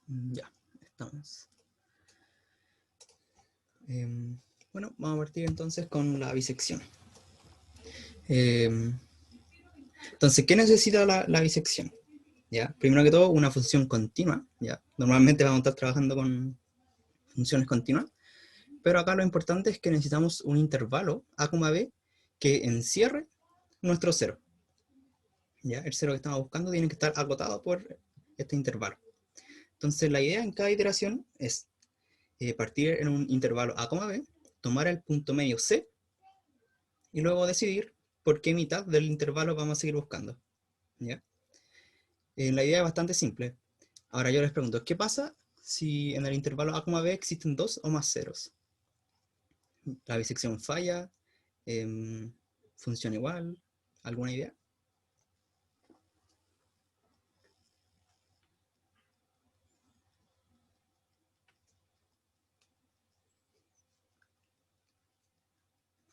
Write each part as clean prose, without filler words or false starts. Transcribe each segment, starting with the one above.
Ya, estamos. Bueno, vamos a partir entonces con la bisección. Entonces, ¿qué necesita la bisección? ¿Ya? Primero que todo, una función continua. ¿Ya? Normalmente vamos a estar trabajando con funciones continuas, pero acá lo importante es que necesitamos un intervalo a, b que encierre nuestro cero. ¿Ya? El cero que estamos buscando tiene que estar acotado por este intervalo. Entonces, la idea en cada iteración es partir en un intervalo a, b, tomar el punto medio c, y luego decidir por qué mitad del intervalo vamos a seguir buscando. ¿Ya? La idea es bastante simple. Ahora yo les pregunto, ¿qué pasa si en el intervalo a, b existen dos o más ceros? ¿La bisección falla? ¿Funciona igual? ¿Alguna idea?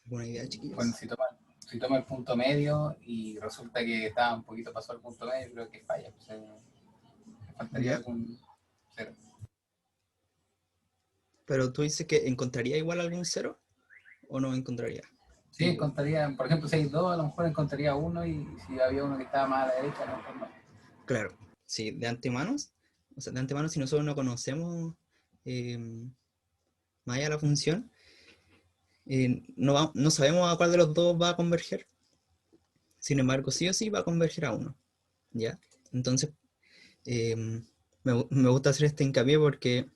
¿Alguna idea, Bueno, chiquillos? si toma el punto medio y resulta que está un poquito pasado el punto medio, creo que falla. Pues, le faltaría ¿Ya? algún cero. Pero tú dices que encontraría igual algún cero o no encontraría. Sí, encontraría, por ejemplo, si hay dos, a lo mejor encontraría uno y si había uno que estaba más a la derecha, a lo mejor no. Claro, sí, de antemano, o sea, de antemano si nosotros no conocemos eh, más allá la función, no sabemos a cuál de los dos va a converger. Sin embargo, sí o sí va a converger a uno. ¿Ya? Entonces, eh, me gusta hacer este hincapié porque,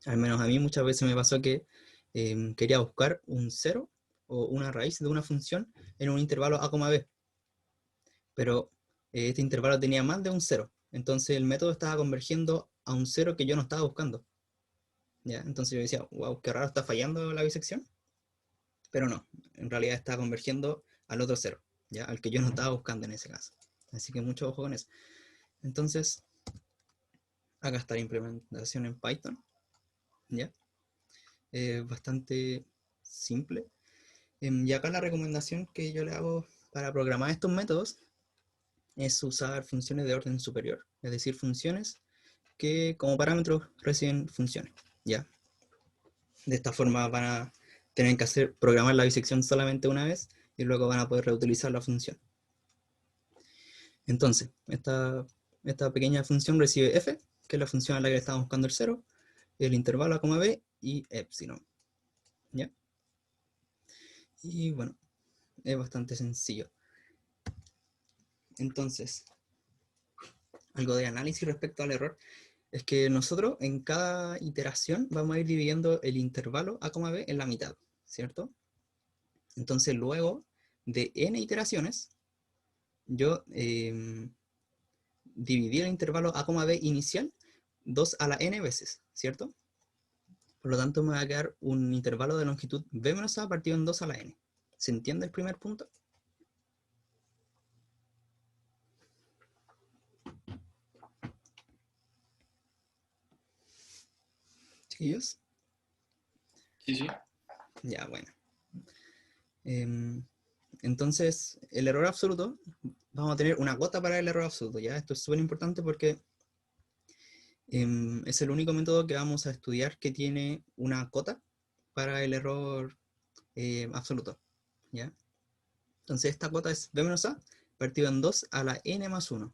al menos a mí muchas veces me pasó que quería buscar un cero o una raíz de una función en un intervalo a, b, pero este intervalo tenía más de un cero. Entonces el método estaba convergiendo a un cero que yo no estaba buscando. ¿Ya? Entonces yo decía, wow, qué raro, está fallando la bisección. Pero no, en realidad está convergiendo al otro cero, ¿ya? Al que yo no estaba buscando en ese caso. Así que mucho ojo con eso. Entonces, acá está la implementación en Python, ¿ya? Bastante simple. Y acá la recomendación que yo le hago para programar estos métodos es usar funciones de orden superior, es decir, funciones que como parámetros reciben funciones, ¿ya? De esta forma van a tener que programar la bisección solamente una vez y luego van a poder reutilizar la función. Entonces, esta pequeña función recibe f, que es la función a la que le estamos buscando el cero, el intervalo a, b y epsilon. ¿Ya? Y bueno, es bastante sencillo. Entonces, algo de análisis respecto al error es que nosotros en cada iteración vamos a ir dividiendo el intervalo a, b en la mitad, ¿cierto? Entonces luego de n iteraciones, yo dividí el intervalo a, b inicial 2 a la n veces, ¿cierto? Por lo tanto me va a quedar un intervalo de longitud b menos a partido en 2 a la n. ¿Se entiende el primer punto? ¿Chiquillos? Sí, sí. Ya, bueno. Entonces, el error absoluto, vamos a tener una cuota para el error absoluto, ¿ya? Esto es súper importante porque es el único método que vamos a estudiar que tiene una cota para el error absoluto, ¿ya? Entonces, esta cota es b menos a partido en 2 a la n más 1,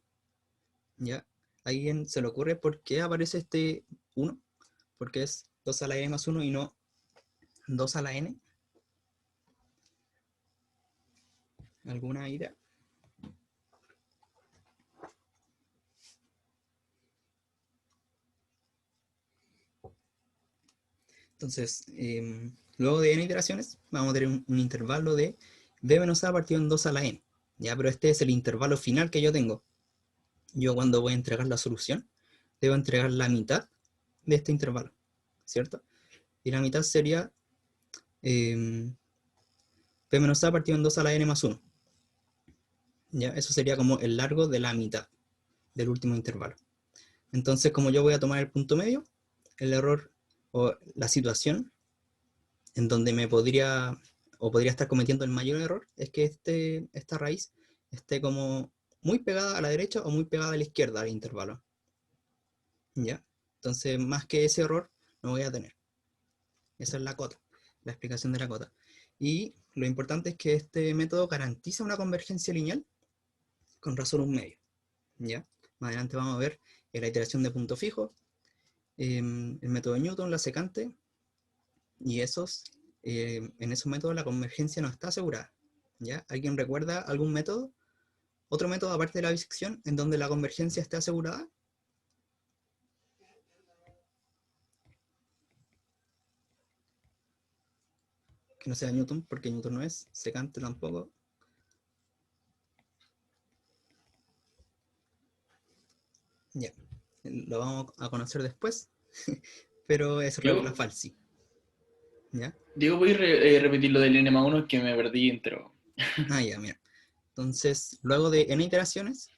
¿ya? ¿A alguien se le ocurre por qué aparece este 1? Porque es 2 a la n más 1 y no 2 a la n. ¿Alguna idea? Entonces, luego de n iteraciones, vamos a tener un intervalo de b menos a partido en 2 a la n. ¿Ya? Pero este es el intervalo final que yo tengo. Yo cuando voy a entregar la solución, debo entregar la mitad de este intervalo, ¿cierto? Y la mitad sería b menos a partido en 2 a la n más 1. ¿Ya? Eso sería como el largo de la mitad del último intervalo. Entonces, como yo voy a tomar el punto medio, el error o la situación en donde me podría o podría estar cometiendo el mayor error es que esta raíz esté como muy pegada a la derecha o muy pegada a la izquierda al intervalo. ¿Ya? Entonces, más que ese error, no voy a tener. Esa es la cota, la explicación de la cota. Y lo importante es que este método garantiza una convergencia lineal con razón un medio. ¿Ya? Más adelante vamos a ver la iteración de punto fijo, el método de Newton, la secante, y en esos métodos la convergencia no está asegurada. ¿Ya? ¿Alguien recuerda algún método? ¿Otro método aparte de la bisección en donde la convergencia esté asegurada? Que no sea Newton, porque Newton no es, secante tampoco. Ya, lo vamos a conocer después, pero es regula Yo, falsi. ¿Ya? digo, voy a repetir lo del n+1 que me perdí entero. Ah, ya, mira. Entonces, luego de n iteraciones,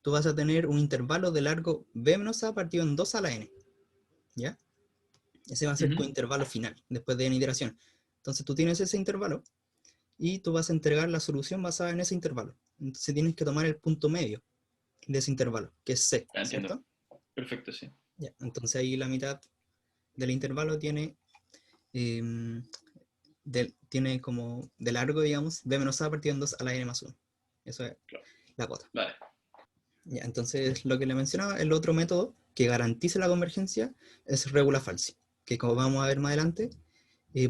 tú vas a tener un intervalo de largo b menos a partido en 2 a la n. ¿Ya? Ese va a ser tu intervalo final, después de n iteración. Entonces tú tienes ese intervalo y tú vas a entregar la solución basada en ese intervalo. Entonces tienes que tomar el punto medio de ese intervalo, que es c, Ya entiendo. ¿cierto? Perfecto, sí. Ya. Entonces ahí la mitad del intervalo em, tiene como de largo, digamos, b menos a partido en 2 a la n más 1. Eso es Claro. la cota. Vale. Ya, entonces lo que le mencionaba, el otro método que garantiza la convergencia es regula falsi, que como vamos a ver más adelante,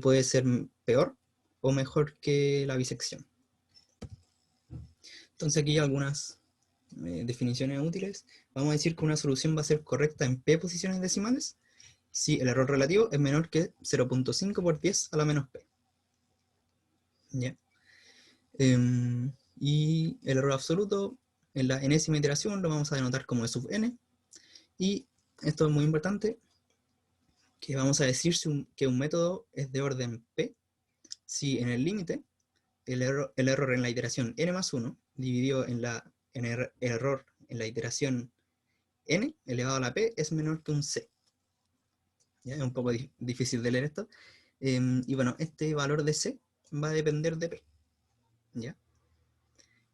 puede ser peor o mejor que la bisección. Entonces aquí algunas definiciones útiles. Vamos a decir que una solución va a ser correcta en p posiciones decimales si el error relativo es menor que 0.5 por 10 a la menos p. ¿Ya? Y el error absoluto en la enésima iteración lo vamos a denotar como e sub n. Y esto es muy importante, que vamos a decir que un método es de orden p si en el límite el error en la iteración n más 1 dividido en el error en la iteración n elevado a la p es menor que un c. ¿Ya? Es un poco difícil de leer esto. Y bueno, este valor de c va a depender de p. ¿Ya?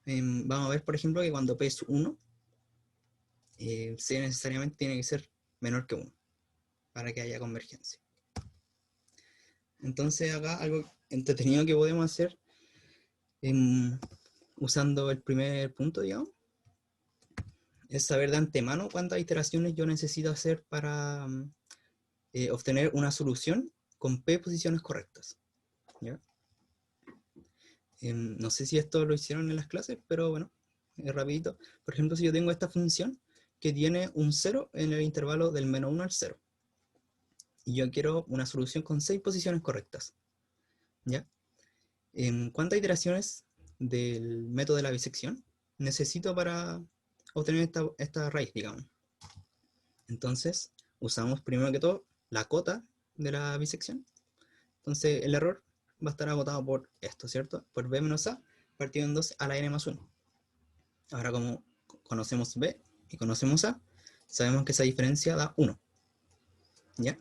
Vamos a ver, por ejemplo, que cuando p es 1, c necesariamente tiene que ser menor que 1 para que haya convergencia. Entonces acá algo entretenido que podemos hacer usando el primer punto, digamos, es saber de antemano cuántas iteraciones yo necesito hacer para obtener una solución con p posiciones correctas. ¿Ya? No sé si esto lo hicieron en las clases, pero bueno, rapidito. Por ejemplo, si yo tengo esta función que tiene un 0 en el intervalo del menos 1 al 0, y yo quiero una solución con 6 posiciones correctas. ¿Ya? ¿Cuántas iteraciones del método de la bisección necesito para obtener esta raíz, digamos? Entonces, usamos primero que todo la cota de la bisección. Entonces, el error va a estar agotado por esto, ¿cierto? Por b menos a partido en 2 a la n más 1. Ahora, como conocemos b y conocemos a, sabemos que esa diferencia da 1. ¿Ya?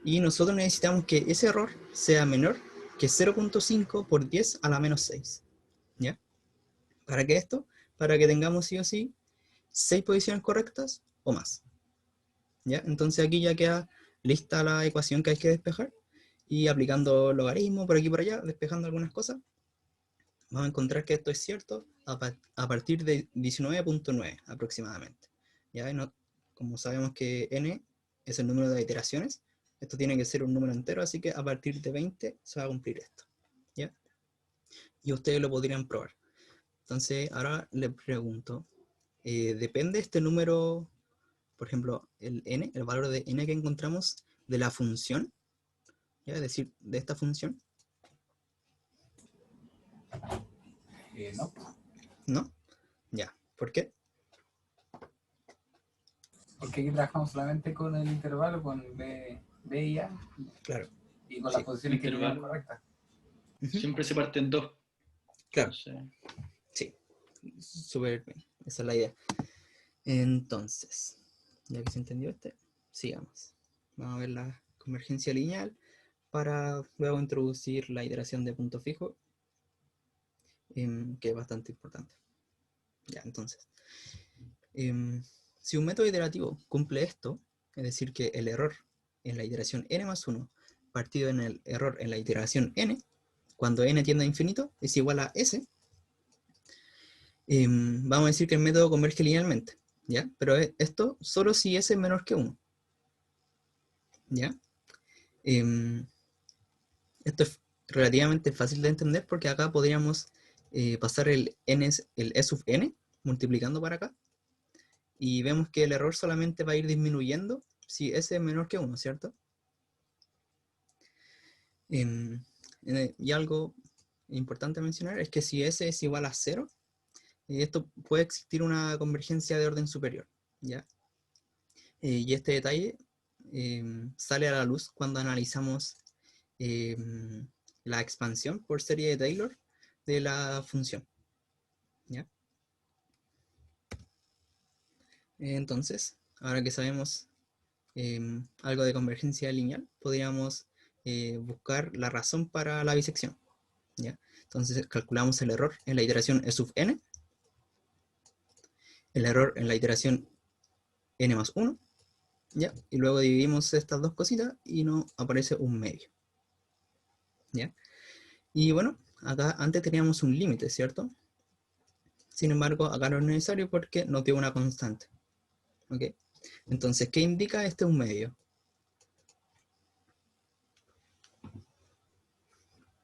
Y nosotros necesitamos que ese error sea menor que 0.5 por 10 a la menos 6. ¿Ya? ¿Para qué esto? Para que tengamos sí o sí 6 posiciones correctas o más. ¿Ya? Entonces aquí ya queda lista la ecuación que hay que despejar y aplicando logaritmo por aquí y por allá, despejando algunas cosas, vamos a encontrar que esto es cierto a partir de 19.9 aproximadamente. ¿Ya? No, como sabemos que n es el número de iteraciones, esto tiene que ser un número entero, así que a partir de 20 se va a cumplir esto. ¿Ya? Y ustedes lo podrían probar. Entonces ahora le pregunto, ¿depende este número, por ejemplo, el n, el valor de n que encontramos, de la función? ¿Ya? Es decir, de esta función. No, ¿No? Ya. ¿Por qué? porque aquí trabajamos solamente con el intervalo, con B y A, Claro. y con las Sí. posiciones que tenían Intervalo. correctas. Siempre se parte en dos. Claro. Entonces, Sí. Súper bien. Esa es la idea. Entonces, ya que se entendió sigamos. Vamos a ver la convergencia lineal para luego introducir la iteración de punto fijo, que es bastante importante. Ya, entonces, si un método iterativo cumple esto, es decir, que el error en la iteración n más 1 partido en el error en la iteración n, cuando n tiende a infinito, es igual a s, vamos a decir que el método converge linealmente, ¿ya? Pero esto solo si s es menor que 1, ¿ya? Esto es relativamente fácil de entender porque acá podríamos pasar el e sub n multiplicando para acá, y vemos que el error solamente va a ir disminuyendo si s es menor que 1, ¿cierto? Y algo importante mencionar es que si s es igual a 0, esto puede existir una convergencia de orden superior, ¿ya? Y este detalle sale a la luz cuando analizamos la expansión por serie de Taylor de la función, ¿ya? Entonces, ahora que sabemos algo de convergencia lineal, podríamos buscar la razón para la bisección, ¿ya? Entonces calculamos el error en la iteración e sub n, el error en la iteración n más 1, ¿ya? Y luego dividimos estas dos cositas y nos aparece un medio, ¿ya? Y bueno, acá antes teníamos un límite, ¿cierto? Sin embargo, acá no es necesario porque nos dio una constante, ¿ok? Entonces, ¿qué indica este un medio?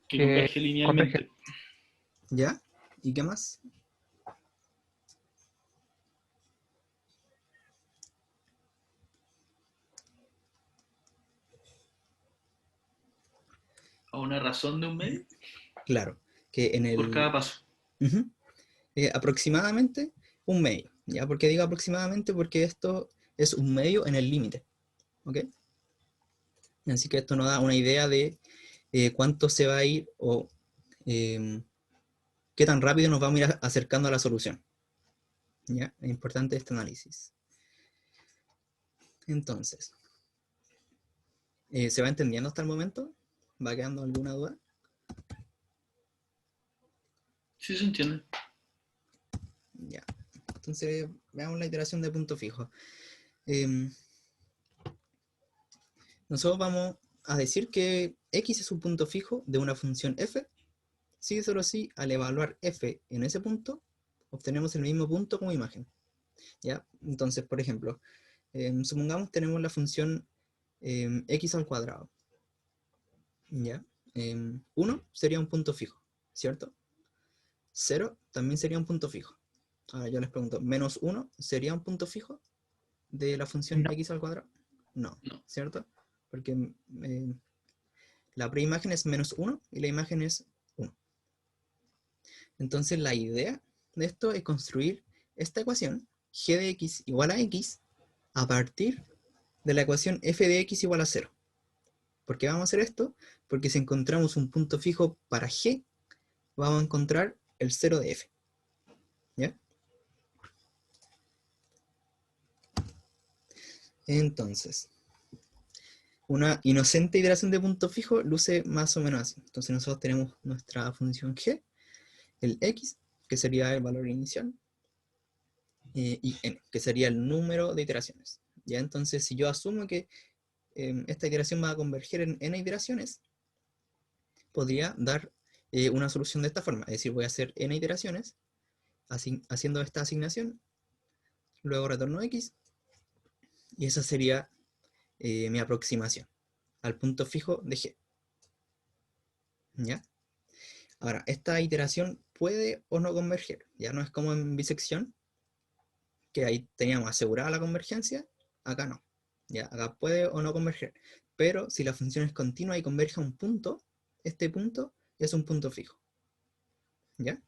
Que converge linealmente. ¿Ya? ¿Y qué más? A una razón de un medio Claro, que en por cada el... paso. Ujú, aproximadamente un medio, ¿ya? ¿Por qué digo aproximadamente? Porque esto es un medio en el límite, ¿ok? Así que esto nos da una idea de cuánto se va a ir o qué tan rápido nos vamos a ir acercando a la solución, ¿ya? Es importante este análisis. Entonces, ¿se va entendiendo hasta el momento? ¿Va quedando alguna duda? Sí se entiende. Ya. Entonces, veamos la iteración de punto fijo. Eh, nosotros vamos a decir que x es un punto fijo de una función f, si solo si al evaluar f en ese punto, obtenemos el mismo punto como imagen, ¿ya? Entonces, por ejemplo, supongamos tenemos la función x al cuadrado, ¿ya? 1 sería un punto fijo, ¿cierto? 0 también sería un punto fijo. Ahora yo les pregunto, ¿menos 1 sería un punto fijo de la función No. x al cuadrado? No, No. ¿cierto? Porque la preimagen es menos 1 y la imagen es 1. Entonces la idea de esto es construir esta ecuación, g de x igual a x, a partir de la ecuación f de x igual a 0. ¿Por qué vamos a hacer esto? Porque si encontramos un punto fijo para g, vamos a encontrar el 0 de f, ¿ya? Entonces, una inocente iteración de punto fijo luce más o menos así. Entonces nosotros tenemos nuestra función g, el x, que sería el valor inicial, y n, que sería el número de iteraciones. ¿Ya? Entonces, si yo asumo que esta iteración va a converger en n iteraciones, podría dar una solución de esta forma. Es decir, voy a hacer n iteraciones, haciendo esta asignación, luego retorno x, y esa sería mi aproximación al punto fijo de g. ¿Ya? Ahora, esta iteración puede o no converger. Ya no es como en bisección, que ahí teníamos asegurada la convergencia, acá no. Ya, acá puede o no converger. Pero si la función es continua y converge a un punto, este punto es un punto fijo. ¿Ya?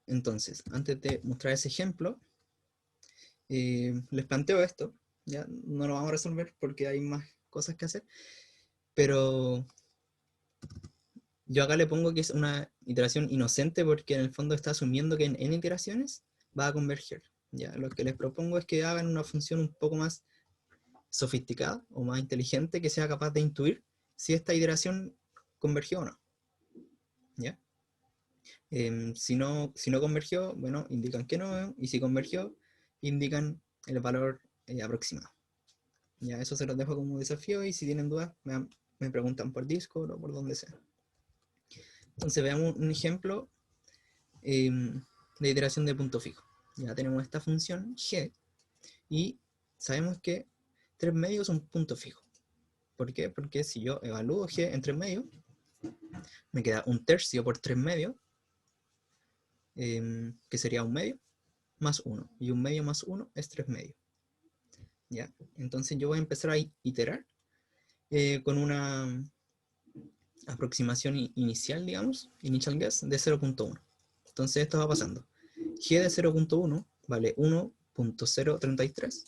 Entonces, antes de mostrar ese ejemplo, les planteo esto. Ya no lo vamos a resolver porque hay más cosas que hacer. Pero yo acá le pongo que es una iteración inocente porque en el fondo está asumiendo que en n iteraciones va a converger. ¿Ya? Lo que les propongo es que hagan una función un poco más sofisticada o más inteligente que sea capaz de intuir si esta iteración convergió o no. ¿Ya? Si no convergió, bueno, indican que no, y si convergió, indican el valor aproximado. Ya, eso se los dejo como desafío y si tienen dudas me preguntan por Discord o por donde sea. Entonces veamos un ejemplo de iteración de punto fijo. Ya tenemos esta función g y sabemos que 3 medios es un punto fijo. ¿Por qué? Porque si yo evalúo g en 3 medios, me queda 1/3 por 3 medios, que sería 1 medio, más 1. Y 1 medio más 1 es 3 medios. ¿Ya? Entonces yo voy a empezar a iterar con una aproximación inicial, digamos, initial guess, de 0.1. Entonces esto va pasando. G de 0.1 vale 1.033.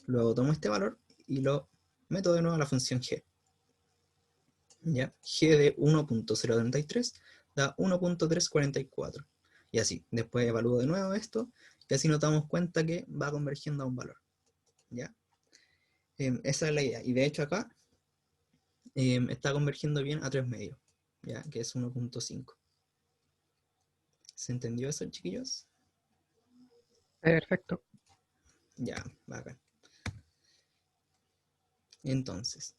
Luego tomo este valor y lo meto de nuevo a la función G. ¿Ya? G de 1.033 da 1.344. Y así. Después evalúo de nuevo esto y así nos damos cuenta que va convergiendo a un valor. ¿Ya? Esa es la idea. Y de hecho acá está convergiendo bien a 3 medios. ¿Ya? Que es 1.5. ¿Se entendió eso, chiquillos? Perfecto. Ya, bacán. Entonces,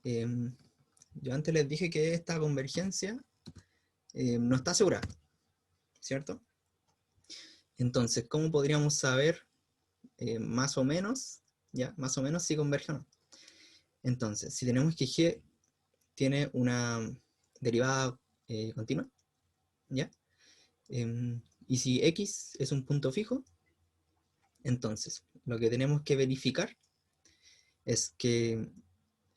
yo antes les dije que esta convergencia no está asegurada, ¿cierto? Entonces, ¿cómo podríamos saber más o menos, ya, más o menos si converge o no? Entonces, si tenemos que G tiene una derivada continua, ¿ya? Y si X es un punto fijo, entonces, lo que tenemos que verificar es que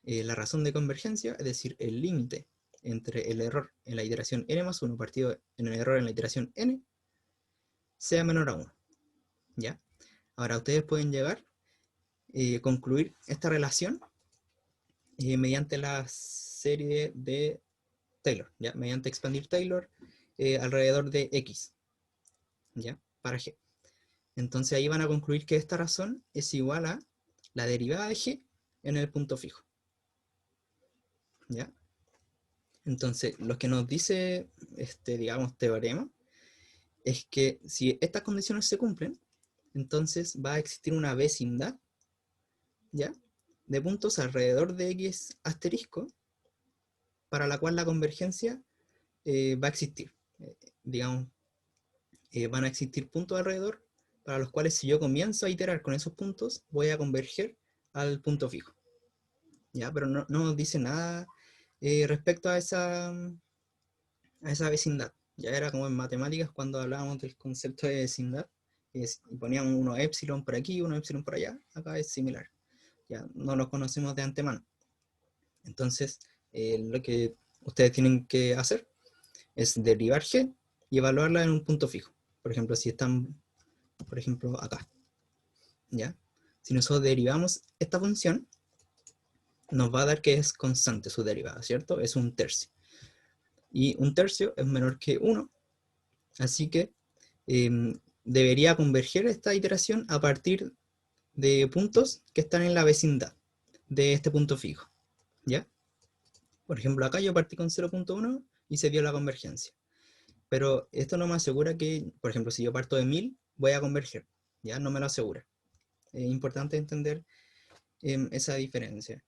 la razón de convergencia, es decir, el límite entre el error en la iteración n más 1 partido en el error en la iteración n, sea menor a 1. ¿Ya? Ahora ustedes pueden llegar a concluir esta relación mediante la serie de Taylor, ¿ya? Mediante expandir Taylor alrededor de x, ¿ya? Para g. Entonces ahí van a concluir que esta razón es igual a la derivada de g en el punto fijo. ¿Ya? Entonces, lo que nos dice este, digamos, teorema, es que si estas condiciones se cumplen, entonces va a existir una vecindad, ¿ya? De puntos alrededor de x asterisco, para la cual la convergencia va a existir. Digamos, van a existir puntos alrededor, para los cuales si yo comienzo a iterar con esos puntos, voy a converger al punto fijo. ¿Ya? Pero no nos dice nada respecto a esa vecindad. Ya era como en matemáticas cuando hablábamos del concepto de vecindad, y poníamos uno epsilon por aquí, uno epsilon por allá. Acá es similar. Ya no lo conocemos de antemano. Entonces, lo que ustedes tienen que hacer es derivar g y evaluarla en un punto fijo. Por ejemplo, si están, por ejemplo, acá. ¿Ya? Si nosotros derivamos esta función, nos va a dar que es constante su derivada, ¿cierto? Es 1/3. Y 1/3 es menor que 1, así que debería converger esta iteración a partir de puntos que están en la vecindad de este punto fijo. ¿Ya? Por ejemplo, acá yo partí con 0.1 y se dio la convergencia. Pero esto no me asegura que, por ejemplo, si yo parto de 1000, voy a converger. ¿Ya? No me lo asegura. Es importante entender esa diferencia.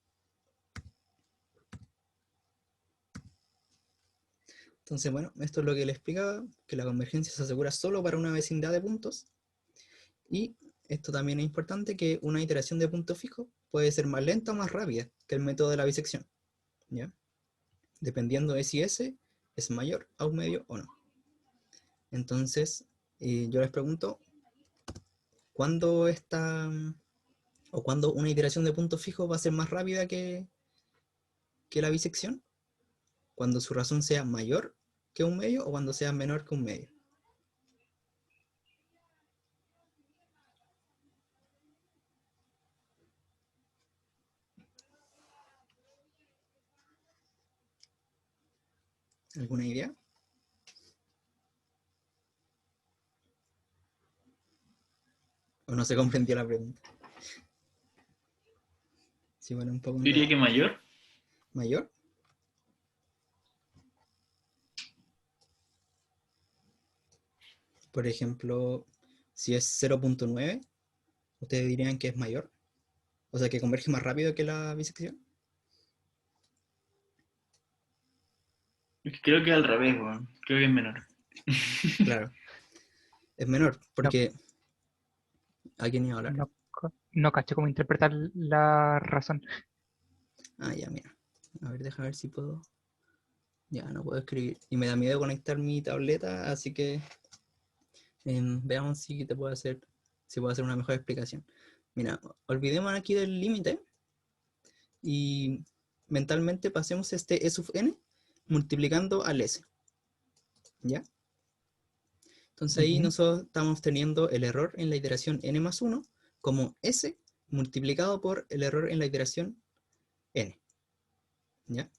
Entonces, bueno, esto es lo que le explicaba, que la convergencia se asegura solo para una vecindad de puntos. Y esto también es importante, que una iteración de punto fijo puede ser más lenta o más rápida que el método de la bisección, ¿ya? Dependiendo de si S es mayor a un medio o no. Entonces, yo les pregunto, ¿cuándo una iteración de punto fijo va a ser más rápida que la bisección? ¿Cuando su razón sea mayor que un medio o cuando sea menor que un medio? ¿Alguna idea? ¿O no se comprendió la pregunta? Sí, bueno, un poco Diría que mayor. ¿Mayor? Por ejemplo, si es 0.9, ¿Ustedes dirían que es mayor? O sea, que converge más rápido que la bisección. Creo que al revés, weón. Creo que es menor. Claro, es menor, No, porque... ¿A quién iba a hablar? no cacho cómo interpretar la razón. Ah, ya, mira. A ver, déjame ver si puedo... Ya, no puedo escribir. Y me da miedo conectar mi tableta, así que... veamos si te puedo hacer... Si puedo hacer una mejor explicación. Mira, olvidemos aquí del límite. Y mentalmente pasemos este E sub n multiplicando al S. ¿Ya? Entonces ahí Ujú. nosotros estamos teniendo el error en la iteración n más 1 como S multiplicado por el error en la iteración n. ¿Ya?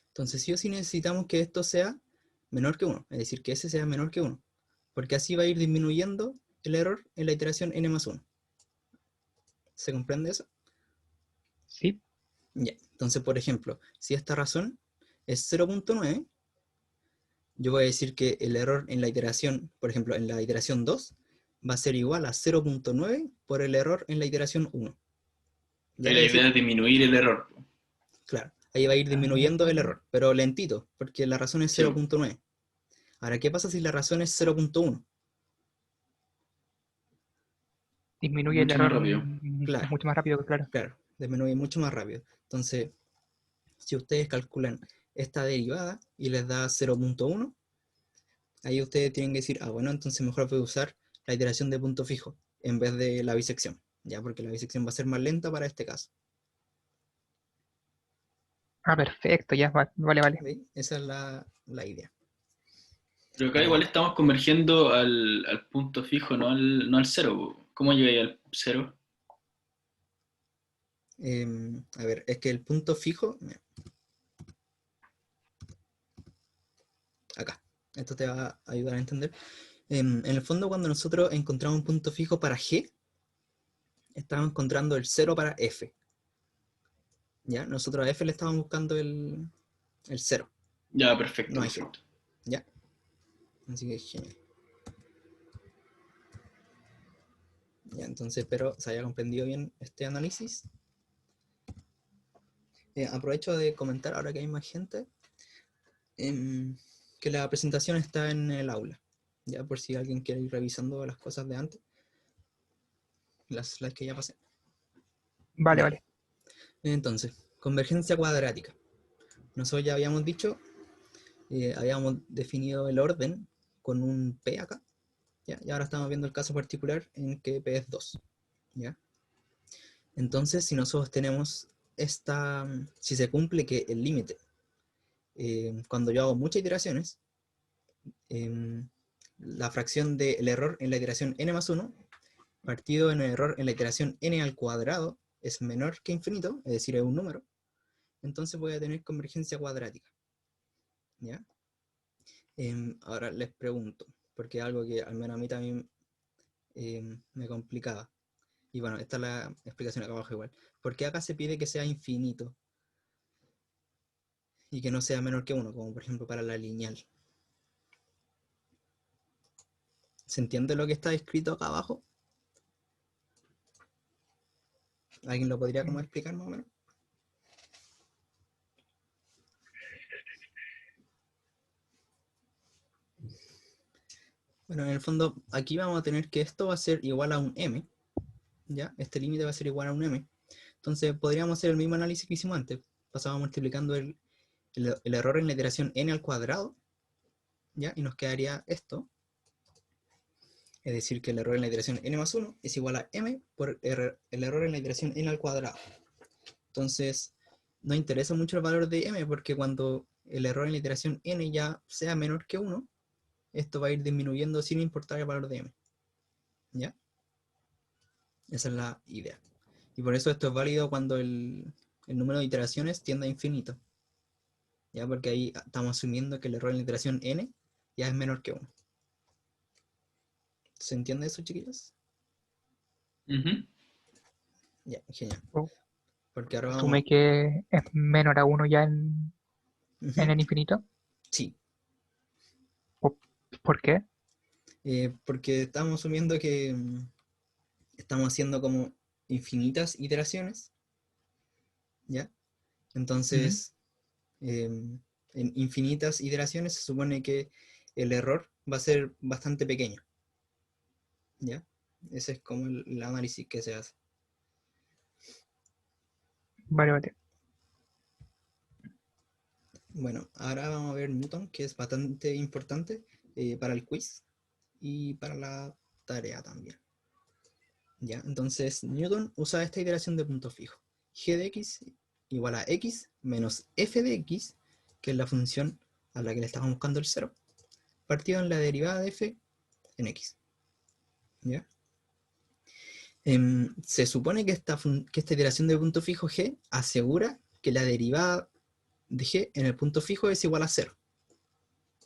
Entonces sí o sí necesitamos que esto sea menor que 1, es decir, que S sea menor que 1, porque así va a ir disminuyendo el error en la iteración n más 1. ¿Se comprende eso? Sí, Ya. Entonces, por ejemplo, si esta razón es 0.9, yo voy a decir que el error en la iteración, por ejemplo, en la iteración 2, va a ser igual a 0.9 por el error en la iteración 1. ¿Ya? Ahí Es la decir, idea es disminuir el error. claro, ahí va a ir disminuyendo el error, pero lentito, porque la razón es Sí, 0.9. Ahora, ¿qué pasa si la razón es 0.1? disminuye el mucho más error rápido. Claro, mucho más rápido, claro. claro, disminuye mucho más rápido. Entonces, si ustedes calculan esta derivada y les da 0.1, ahí ustedes tienen que decir, ah, bueno, entonces mejor voy a usar la iteración de punto fijo en vez de la bisección, ya, porque la bisección va a ser más lenta para este caso. Ah, perfecto, ya, vale, vale. ¿Sí? Esa es la idea. Pero acá Ahora, igual estamos convergiendo al punto fijo, no al cero, po. ¿Cómo llegué al cero? a ver, es que el punto fijo, mira, acá, esto te va a ayudar a entender. En el fondo, cuando nosotros encontramos un punto fijo para G, estamos encontrando el 0 para F. ¿Ya? Nosotros a F le estamos buscando el 0, Ya, perfecto, no a G. perfecto. ¿Ya? Así que genial. Ya, entonces espero se haya comprendido bien este análisis. Aprovecho de comentar, ahora que hay más gente, que la presentación está en el aula. Ya, por si alguien quiere ir revisando las cosas de antes, las slides que ya pasé. Vale, Ya. vale. Entonces, convergencia cuadrática. Nosotros ya habíamos dicho, habíamos definido el orden con un P acá, ¿ya? Y ahora estamos viendo el caso particular en que P es 2, ¿ya? Entonces, si nosotros tenemos si se cumple que el límite, cuando yo hago muchas iteraciones, la fracción del error en la iteración n más 1, partido en el error en la iteración n al cuadrado, es menor que infinito, es decir, es un número, entonces voy a tener convergencia cuadrática, ¿ya? Ahora les pregunto, porque es algo que al menos a mí también me complicaba. Y bueno, esta es la explicación acá abajo igual. ¿Por qué acá se pide que sea infinito y que no sea menor que 1, como por ejemplo para la lineal? ¿Se entiende lo que está escrito acá abajo? ¿Alguien lo podría como explicar más o menos? Bueno, en el fondo, aquí vamos a tener que esto va a ser igual a un m, ¿ya? Este límite va a ser igual a un m. Entonces podríamos hacer el mismo análisis que hicimos antes. Pasábamos multiplicando el error en la iteración n al cuadrado, ¿ya? Y nos quedaría esto. Es decir, que el error en la iteración n más 1 es igual a m por el error en la iteración n al cuadrado. Entonces, no interesa mucho el valor de m, porque cuando el error en la iteración n ya sea menor que 1, esto va a ir disminuyendo sin importar el valor de m. ¿Ya? Esa es la idea. Y por eso esto es válido cuando el número de iteraciones tiende a infinito. ¿Ya? Porque ahí estamos asumiendo que el error en la iteración n ya es menor que 1. ¿Se entiende eso, chiquillos? Ujú. Ya, genial. Oh, Porque ahora vamos... asume que es menor a 1 ya en Ujú, el infinito. sí, ¿O ¿Por qué? porque estamos asumiendo que estamos haciendo como infinitas iteraciones, ¿ya? Entonces, en infinitas iteraciones se supone que el error va a ser bastante pequeño, ¿ya? Ese es como el análisis que se hace. Vale, vale. Bueno, ahora vamos a ver Newton, que es bastante importante para el quiz y para la tarea también. ¿Ya? Entonces, Newton usa esta iteración de punto fijo. G de x igual a x menos f de x, que es la función a la que le estamos buscando el 0, partido en la derivada de f en x. ¿Ya? Se supone que esta iteración de punto fijo g asegura que la derivada de g en el punto fijo es igual a 0.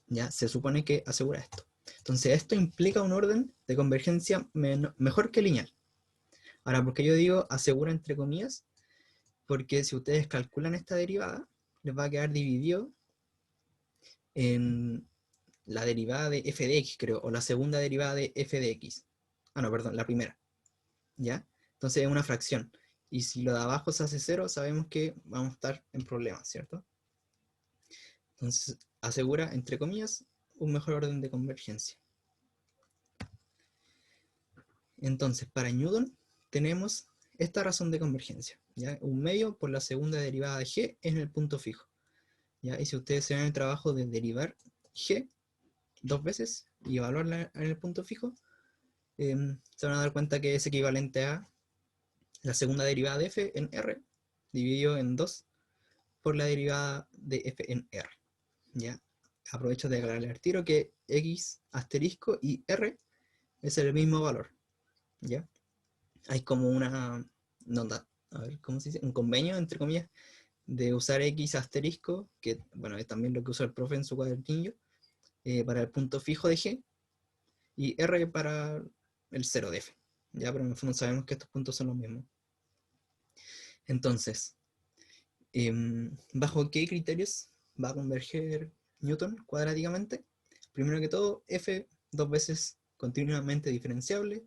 ¿Ya? Se supone que asegura esto. Entonces esto implica un orden de convergencia mejor que lineal. Ahora, ¿por qué yo digo asegura entre comillas? Porque si ustedes calculan esta derivada, les va a quedar dividido en la derivada de f de x, creo, o la segunda derivada de f de x. Ah, no, perdón, la primera. ¿Ya? Entonces es una fracción. Y si lo de abajo se hace 0, sabemos que vamos a estar en problemas, ¿cierto? Entonces asegura, entre comillas, un mejor orden de convergencia. Entonces, para Newton tenemos esta razón de convergencia, ¿ya? Un medio por la segunda derivada de g en el punto fijo, ¿ya? Y si ustedes se ven el trabajo de derivar g dos veces y evaluarla en el punto fijo, se van a dar cuenta que es equivalente a la segunda derivada de f en r dividido en 2 por la derivada de f en r, ¿ya? Aprovecho de aclararle al tiro que x asterisco y r es el mismo valor, ¿ya? Hay como una nota, a ver, ¿cómo se dice? Un convenio, entre comillas, de usar x asterisco, que bueno, es también lo que usa el profe en su cuadernillo, para el punto fijo de g, y r para el 0 de f, ¿ya? Pero en el fondo sabemos que estos puntos son los mismos. Entonces, ¿bajo qué criterios va a converger Newton cuadráticamente? Primero que todo, f dos veces continuamente diferenciable,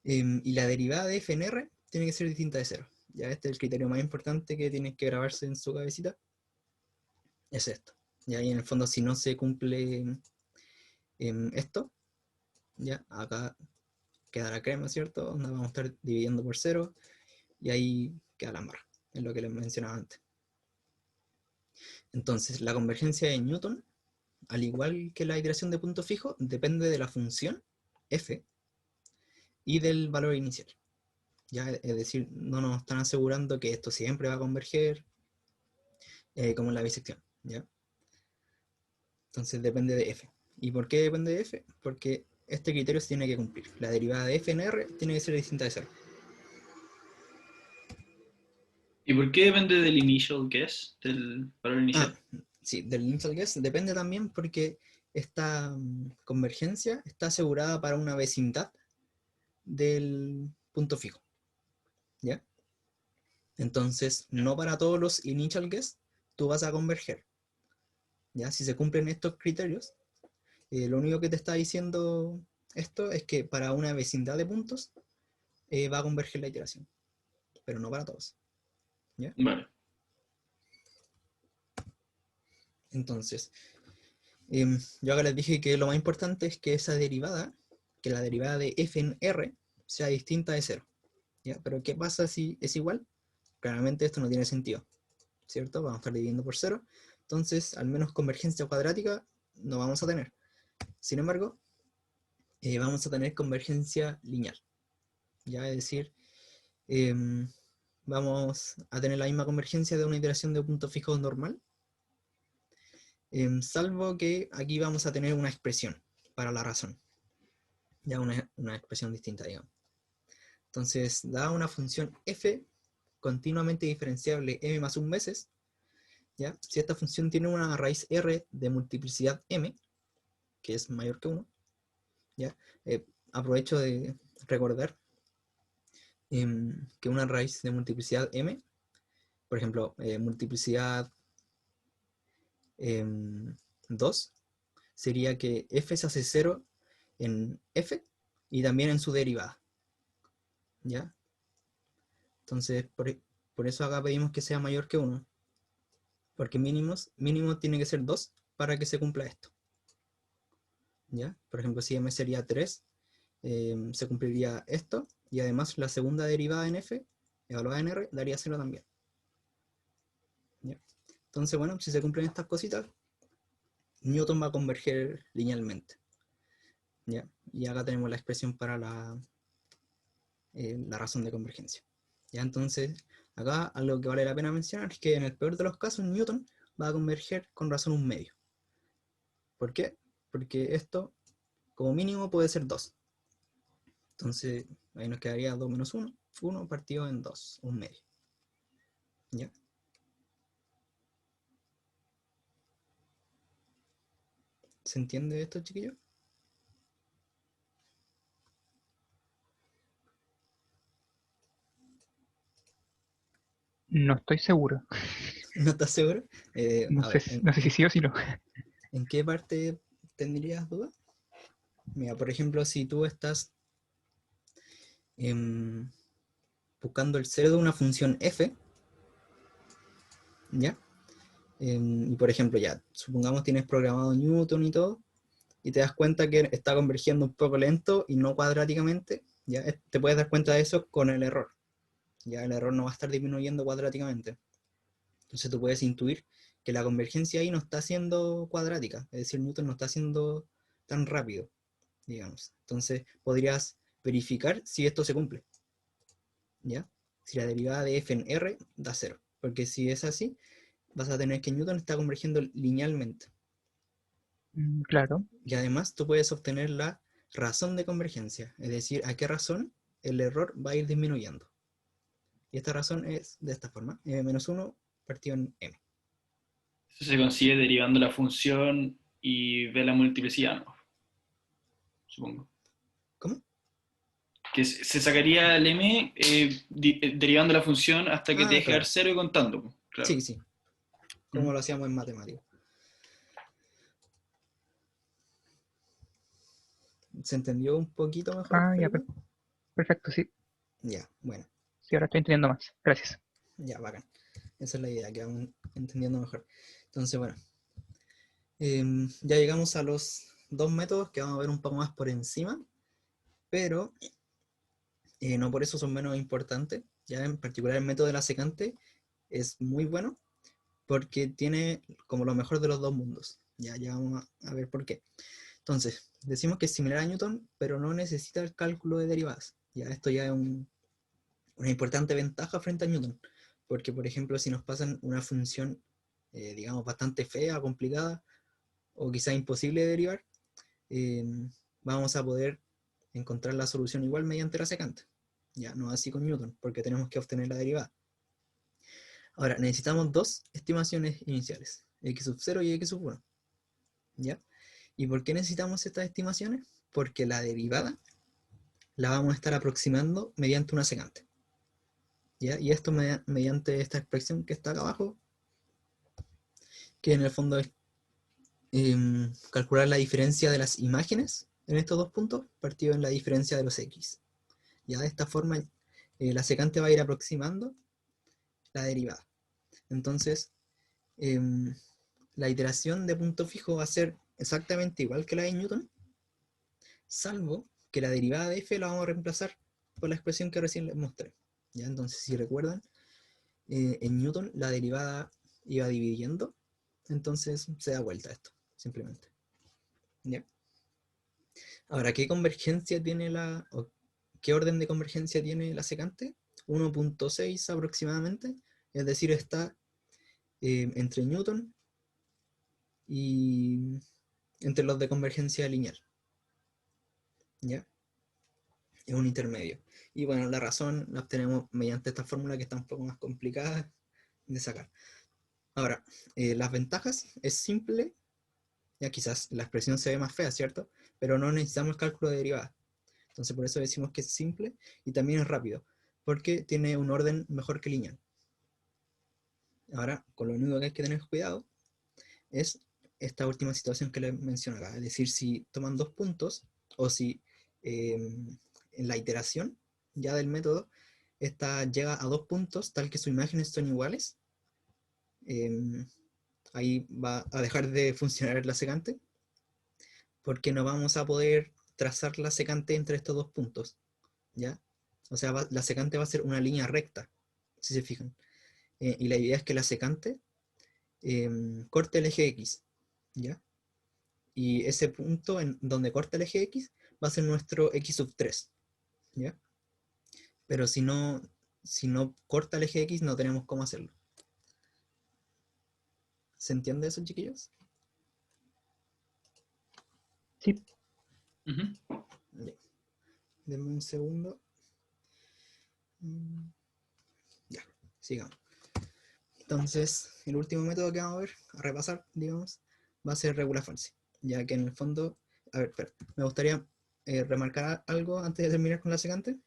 y la derivada de f en r tiene que ser distinta de 0. Ya este es el criterio más importante que tiene que grabarse en su cabecita. Es esto. Ya, y en el fondo, si no se cumple esto, ya acá queda la crema, ¿cierto? Donde vamos a estar dividiendo por 0 y ahí queda la barra, es lo que les mencionaba antes. Entonces, la convergencia de Newton, al igual que la iteración de punto fijo, depende de la función f y del valor inicial. ¿Ya? Es decir, no nos están asegurando que esto siempre va a converger, como en la bisección, ¿ya? Entonces depende de f. ¿Y por qué depende de f? Porque este criterio se tiene que cumplir. La derivada de f en r tiene que ser distinta de 0. ¿Y por qué depende del initial guess, del valor inicial? Sí, del initial guess depende también porque esta convergencia está asegurada para una vecindad del punto fijo, ¿ya? Entonces, no para todos los initial guess tú vas a converger, ¿ya? Si se cumplen estos criterios, lo único que te está diciendo esto es que para una vecindad de puntos va a converger la iteración, pero no para todos, ¿ya? Vale. Entonces, yo acá les dije que lo más importante es que esa derivada, que la derivada de f en r, sea distinta de 0, ¿ya? Pero ¿qué pasa si es igual? Claramente esto no tiene sentido, ¿cierto? Vamos a estar dividiendo por 0, entonces al menos convergencia cuadrática no vamos a tener. Sin embargo, vamos a tener convergencia lineal, ¿ya? Es decir, vamos a tener la misma convergencia de una iteración de punto fijo normal, salvo que aquí vamos a tener una expresión para la razón, ya una expresión distinta, digamos. Entonces, da una función f continuamente diferenciable m más 1 veces, ¿ya? Si esta función tiene una raíz r de multiplicidad m, que es mayor que 1, ¿ya? Aprovecho de recordar que una raíz de multiplicidad m, por ejemplo, multiplicidad 2, sería que f se hace 0 en f y también en su derivada, ¿Ya? Entonces, por eso acá pedimos que sea mayor que 1. Porque mínimo tiene que ser 2 para que se cumpla esto. ¿Ya? Por ejemplo, si m sería 3, se cumpliría esto, y además la segunda derivada en f, evaluada en r, daría 0 también. ¿Ya? Entonces, bueno, si se cumplen estas cositas, Newton va a converger linealmente. ¿Ya? Y acá tenemos la expresión para la razón de convergencia. ¿Ya? Entonces, acá algo que vale la pena mencionar es que en el peor de los casos, Newton va a converger con razón 1/2. ¿Por qué? Porque esto, como mínimo, puede ser 2. Entonces, ahí nos quedaría 2 menos 1, 1 partido en 2, 1/2. ¿Ya? ¿Se entiende esto, chiquillos? No estoy seguro. ¿No estás seguro? No A sé, ver, no sé si sí o si no. ¿en qué parte tendrías duda? Mira, por ejemplo, si tú estás em, buscando el cero de una función f, ¿ya? Y por ejemplo, ya, supongamos tienes programado Newton y todo, y te das cuenta que está convergiendo un poco lento y no cuadráticamente, ¿ya? Te puedes dar cuenta de eso con el error. Ya el error no va a estar disminuyendo cuadráticamente. Entonces tú puedes intuir que la convergencia ahí no está siendo cuadrática, es decir, Newton no está siendo tan rápido, digamos. Entonces podrías verificar si esto se cumple, ¿ya? Si la derivada de f en r da 0, porque si es así, vas a tener que Newton está convergiendo linealmente. Claro. Y además tú puedes obtener la razón de convergencia, es decir, a qué razón el error va a ir disminuyendo. Y esta razón es de esta forma, m-1 partido en m. Eso se consigue derivando la función y ve la multiplicidad, ¿no? Supongo. ¿Cómo? Que se sacaría el m derivando la función hasta que te Ah, deje dar claro. 0 y contando, pues, claro. Sí, sí, como lo hacíamos en matemáticas. ¿Se entendió un poquito mejor, Ah, ya, Felipe? perfecto, sí. Ya, bueno, Sí, ahora estoy entendiendo más. Gracias. ya, bacán. Esa es la idea, que vamos entendiendo mejor. Entonces, bueno, ya llegamos a los dos métodos que vamos a ver un poco más por encima, pero no por eso son menos importantes. Ya en particular el método de la secante es muy bueno porque tiene como lo mejor de los dos mundos. Ya vamos a ver por qué. Entonces, decimos que es similar a Newton, pero no necesita el cálculo de derivadas. Ya esto ya es una importante ventaja frente a Newton, porque por ejemplo, si nos pasan una función, digamos, bastante fea, complicada, o quizá imposible de derivar, eh, vamos a poder encontrar la solución igual mediante la secante. Ya, no así con Newton, porque tenemos que obtener la derivada. Ahora, necesitamos dos estimaciones iniciales, x sub 0 y x sub 1. ¿Ya? ¿Y por qué necesitamos estas estimaciones? Porque la derivada la vamos a estar aproximando mediante una secante. ¿Ya? Y esto mediante esta expresión que está acá abajo, que en el fondo es calcular la diferencia de las imágenes en estos dos puntos, partido en la diferencia de los x. Ya de esta forma la secante va a ir aproximando la derivada. Entonces, la iteración de punto fijo va a ser exactamente igual que la de Newton, salvo que la derivada de f la vamos a reemplazar por la expresión que recién les mostré. ¿Ya? Entonces, si recuerdan, en Newton la derivada iba dividiendo, entonces se da vuelta esto, simplemente. ¿Ya? Ahora, ¿qué convergencia tiene o qué orden de convergencia tiene la secante? 1.6 aproximadamente, es decir, está entre Newton y entre los de convergencia lineal. ¿Ya? Es un intermedio. Y bueno, la razón la obtenemos mediante esta fórmula que está un poco más complicada de sacar. Ahora, las ventajas es simple, ya quizás la expresión se ve más fea, ¿cierto? Pero no necesitamos cálculo de derivada. Entonces por eso decimos que es simple y también es rápido, porque tiene un orden mejor que lineal. Ahora, con lo único que hay que tener cuidado es esta última situación que les menciono acá. Es decir, si toman dos puntos, o si en la iteración ya del método, esta llega a 2 puntos, tal que sus imágenes son iguales. Ahí va a dejar de funcionar la secante, porque no vamos a poder trazar la secante entre estos 2 puntos, ¿ya? O sea, la secante va a ser una línea recta, si se fijan. Y la idea es que la secante corte el eje X, ¿ya? Y ese punto en donde corta el eje X va a ser nuestro X sub 3, ¿ya? Pero si no corta el eje X, no tenemos cómo hacerlo. ¿Se entiende eso, chiquillos? Sí. Ujú. Ya. Denme un segundo. Ya, sigamos. Entonces, el último método que vamos a ver, a repasar, digamos, va a ser regula falsi. Ya que en el fondo, a ver, espera, me gustaría remarcar algo antes de terminar con la secante.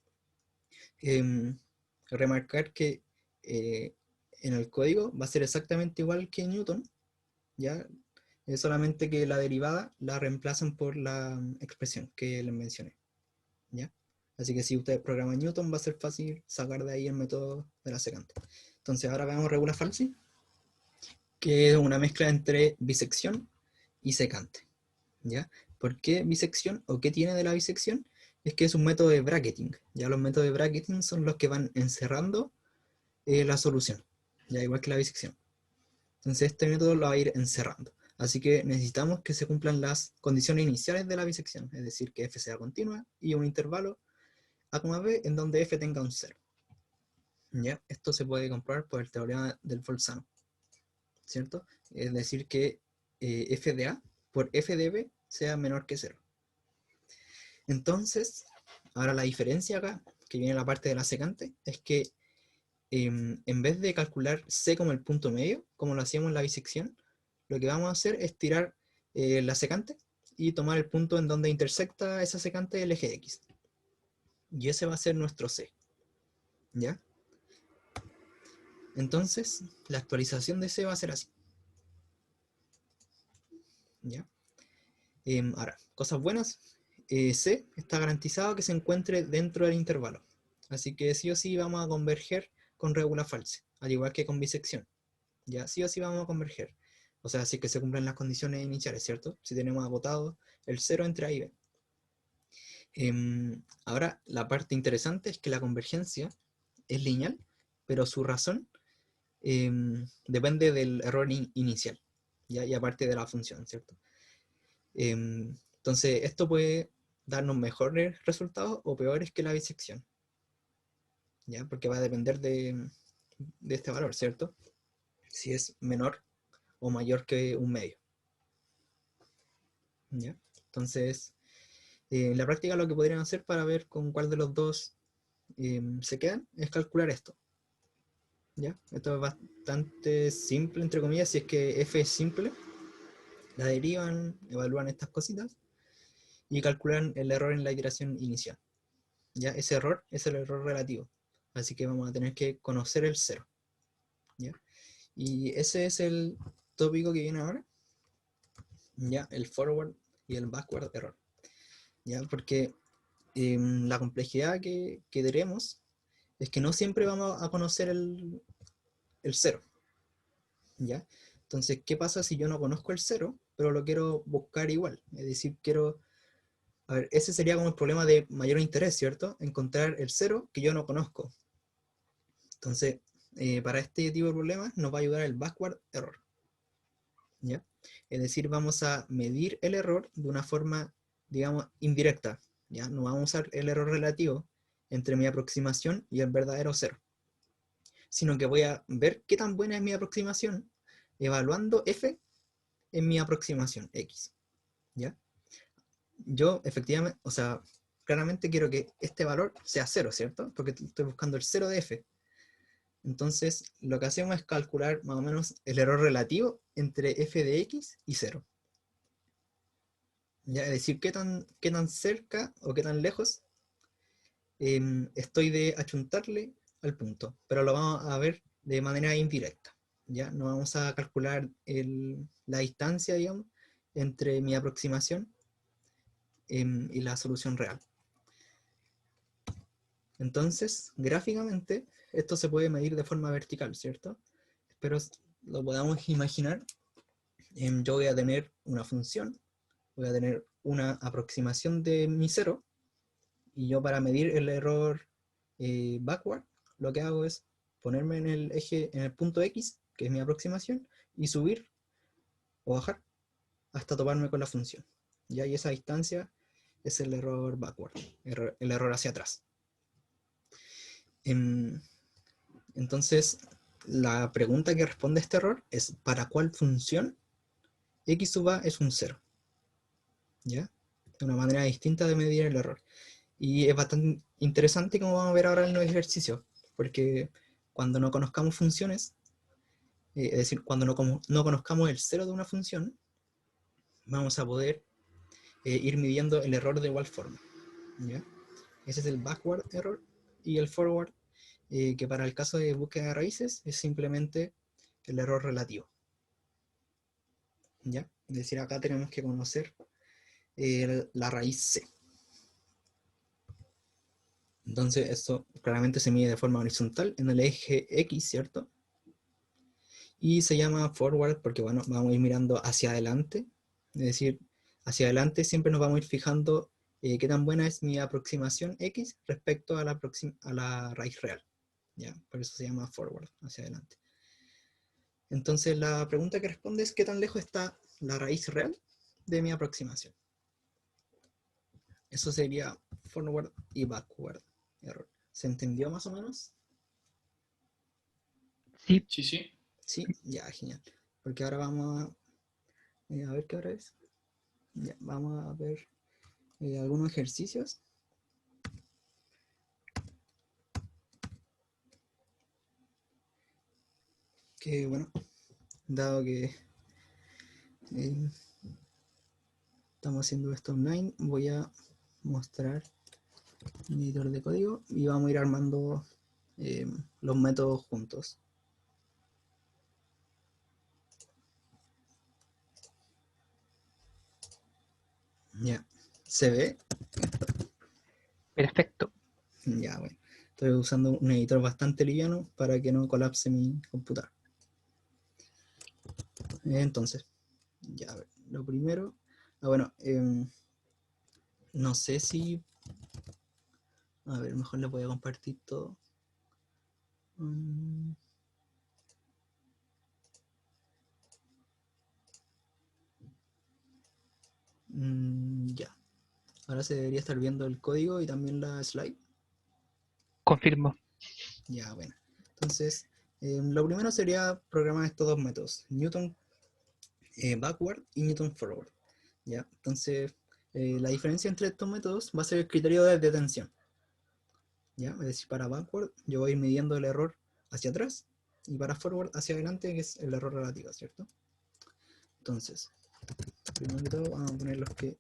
Remarcar que en el código va a ser exactamente igual que en Newton, ¿ya? Solamente que la derivada la reemplazan por la expresión que les mencioné, ¿ya? Así que si ustedes programan Newton, va a ser fácil sacar de ahí el método de la secante. Entonces ahora veamos regula falsi, que es una mezcla entre bisección y secante, ¿ya? ¿Por qué bisección o qué tiene de la bisección? Es que es un método de bracketing. Ya los métodos de bracketing son los que van encerrando la solución, ya igual que la bisección. Entonces este método lo va a ir encerrando. Así que necesitamos que se cumplan las condiciones iniciales de la bisección, es decir, que f sea continua y un intervalo a, b en donde f tenga un 0. ¿Ya? Esto se puede comprobar por el teorema del Bolzano, ¿cierto? Es decir, que f de a por f de b sea menor que 0. Entonces, ahora la diferencia acá, que viene en la parte de la secante, es que en vez de calcular C como el punto medio, como lo hacíamos en la bisección, lo que vamos a hacer es tirar la secante y tomar el punto en donde intersecta esa secante el eje X. Y ese va a ser nuestro C. ¿Ya? Entonces, la actualización de C va a ser así. ¿Ya? Ahora, cosas buenas. C está garantizado que se encuentre dentro del intervalo. Así que sí o sí vamos a converger con regula falsa, al igual que con bisección. Ya sí o sí vamos a converger. O sea, sí que se cumplen las condiciones iniciales, ¿cierto? Si tenemos agotado el 0 entre A y B. Ahora, la parte interesante es que la convergencia es lineal, pero su razón depende del error inicial, ¿ya? Y aparte de la función, ¿cierto? Entonces, esto puede darnos mejores resultados o peores que la bisección, ¿ya? Porque va a depender de este valor, ¿cierto? Si es menor o mayor que un medio, ¿ya? Entonces, en la práctica lo que podrían hacer para ver con cuál de los dos se quedan es calcular esto, ¿ya? Esto es bastante simple, entre comillas, si es que f es simple, la derivan, evalúan estas cositas y calculan el error en la iteración inicial. ¿Ya? Ese error es el error relativo, así que vamos a tener que conocer el 0, ¿ya? Y ese es el tópico que viene ahora, ¿ya? El forward y el backward error, ¿ya? Porque la complejidad que tenemos es que no siempre vamos a conocer el 0, ¿ya? Entonces, ¿qué pasa si yo no conozco el 0, pero lo quiero buscar igual? Es decir, quiero... A ver, ese sería como el problema de mayor interés, ¿cierto? Encontrar el 0 que yo no conozco. Entonces, para este tipo de problemas nos va a ayudar el backward error, ¿ya? Es decir, vamos a medir el error de una forma, digamos, indirecta, ¿ya? No vamos a usar el error relativo entre mi aproximación y el verdadero 0, sino que voy a ver qué tan buena es mi aproximación evaluando f en mi aproximación x, ¿ya? Yo efectivamente, o sea, claramente quiero que este valor sea 0, ¿cierto? Porque estoy buscando el 0 de f. Entonces, lo que hacemos es calcular más o menos el error relativo entre f de x y 0. ¿Ya? Es decir, qué tan cerca o qué tan lejos estoy de achuntarle al punto. Pero lo vamos a ver de manera indirecta. ¿Ya? No vamos a calcular la distancia, digamos, entre mi aproximación y la solución real. Entonces, gráficamente, esto se puede medir de forma vertical, ¿cierto? Espero lo podamos imaginar. Yo voy a tener una función, voy a tener una aproximación de mi cero, y yo para medir el error backward, lo que hago es ponerme en el eje, en el punto X, que es mi aproximación, y subir o bajar hasta toparme con la función. ¿Ya? Y esa distancia es el error backward, el error hacia atrás. Entonces, la pregunta que responde a este error es: ¿para cuál función x sub a es un 0? ¿Ya? De una manera distinta de medir el error. Y es bastante interesante, como vamos a ver ahora en los ejercicios, porque cuando no conozcamos funciones, es decir, cuando no conozcamos el cero de una función, vamos a poder ir midiendo el error de igual forma. ¿Ya? Ese es el backward error, y el forward, que para el caso de búsqueda de raíces, es simplemente el error relativo. ¿Ya? Es decir, acá tenemos que conocer la raíz C. Entonces esto claramente se mide de forma horizontal en el eje X, ¿cierto? Y se llama forward porque, bueno, vamos a ir mirando hacia adelante. Es decir, hacia adelante siempre nos vamos a ir fijando qué tan buena es mi aproximación X respecto a la raíz real. ¿Ya? Por eso se llama forward, hacia adelante. Entonces la pregunta que responde es: ¿qué tan lejos está la raíz real de mi aproximación? Eso sería forward y backward error. ¿Se entendió más o menos? Sí, Sí, sí. Sí, ya, genial. Porque ahora vamos a ver qué hora es. Ya, vamos a ver algunos ejercicios. Que bueno, dado que estamos haciendo esto online, voy a mostrar un editor de código y vamos a ir armando los métodos juntos. Ya, ¿se ve? perfecto. Ya, bueno. Estoy usando un editor bastante liviano para que no colapse mi computador. Entonces, ya, a ver, lo primero... bueno, no sé si... A ver, mejor les voy a compartir todo. Ya. Ahora se debería estar viendo el código y también la slide. Confirmo. Ya, bueno. Entonces, lo primero sería programar estos dos métodos: Newton backward y Newton forward. ¿Ya? Entonces, la diferencia entre estos métodos va a ser el criterio de detención. ¿Ya? Es decir, para backward yo voy midiendo el error hacia atrás, y para forward hacia adelante, que es el error relativo, ¿cierto? Entonces, primero que todo vamos a poner los que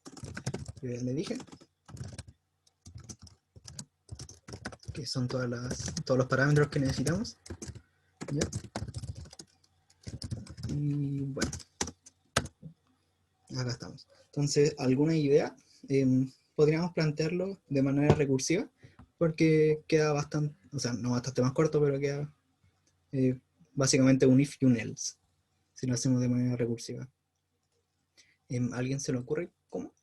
yo ya le dije, que son todos los parámetros que necesitamos. ¿Ya? Y bueno, acá estamos. Entonces, ¿alguna idea? Podríamos plantearlo de manera recursiva, porque queda bastante, o sea, no bastante más corto, pero queda básicamente un if y un else, si lo hacemos de manera recursiva. ¿A alguien se le ocurre cómo?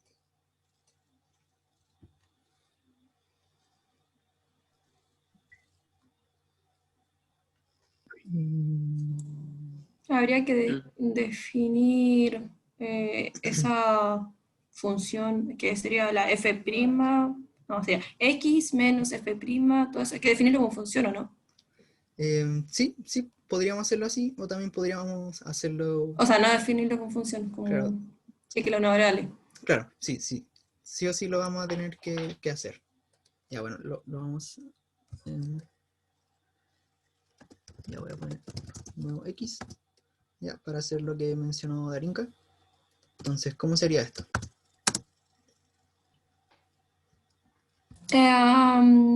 Habría que definir esa función que sería la f', no, sería x menos f', todo eso, hay que definirlo como función, ¿o no? Sí, podríamos hacerlo así, o también podríamos hacerlo... O sea, no definirlo como función, Claro, como que lo variable. claro, sí o sí lo vamos a tener que hacer. Ya, bueno, lo vamos... ya voy a poner nuevo x, ya, para hacer lo que mencionó Darinka. Entonces, ¿cómo sería esto?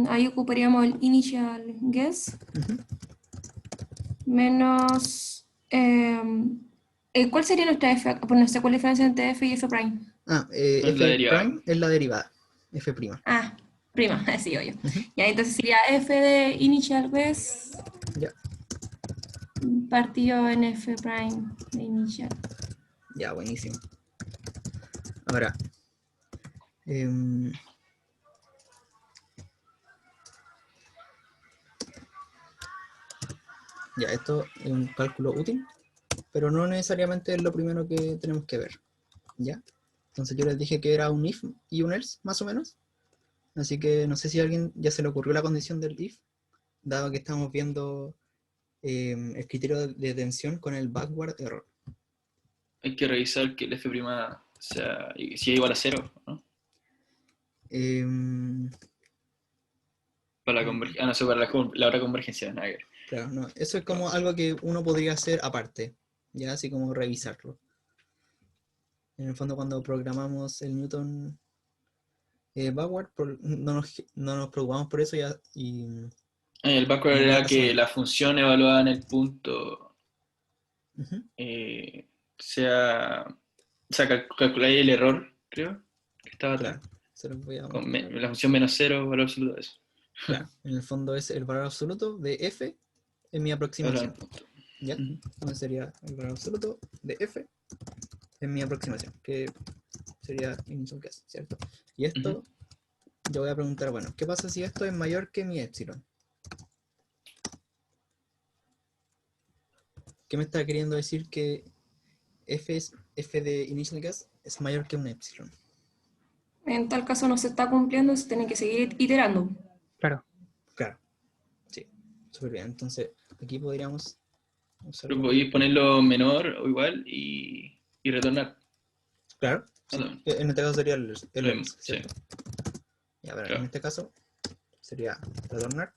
Ahí ocuparíamos el initial guess menos... ¿cuál sería nuestra f? Pues no sé cuál es la diferencia entre f y f'. Es la F' derivada. es la derivada, f'. Ah, Prima, así yo. Ujú. Ya, entonces sería f de initial guess Ya, partido en f prime de initial. ya, buenísimo. Ahora, em, ya, esto es un cálculo útil, pero no necesariamente es lo primero que tenemos que ver, ¿ya? Entonces yo les dije que era un if y un else, más o menos. Así que no sé si a alguien ya se le ocurrió la condición del if, dado que estamos viendo el criterio de tensión con el backward error. Hay que revisar que el F' sea, si es igual a 0, ¿no? Em, Para la convergencia. Ah, no, eso para la otra convergencia, nada que ver. claro, no, eso es como algo que uno podría hacer aparte, ya así como revisarlo. En el fondo cuando programamos el Newton backward, no nos preocupamos por eso ya, y El backward nos da era la que zona. la función evaluada en el punto Ujú, sea. O sea, calculáis el error, creo, que estaba atrás. claro, se los voy a Con mostrar. la función menos 0, valor absoluto de eso. Claro, en el fondo es el valor absoluto de f en mi Evaluada en aproximación, el punto. ¿ya? Ujú. Entonces sería el valor absoluto de f en mi aproximación, que sería initial guess, ¿cierto? Y esto, yo voy a preguntar, bueno, ¿qué pasa si esto es mayor que mi epsilon? ¿Qué me está queriendo decir que f de initial guess es mayor que un epsilon? En tal caso no se está cumpliendo, se tiene que seguir iterando. Claro. Claro, sí, súper bien. Entonces, aquí podríamos Pero usarlo. podéis ponerlo menor o igual y retornar. Claro, sí. No, En este caso sería el lo mismo, else, sí, ¿cierto? Ya, pero en claro. este caso sería retornar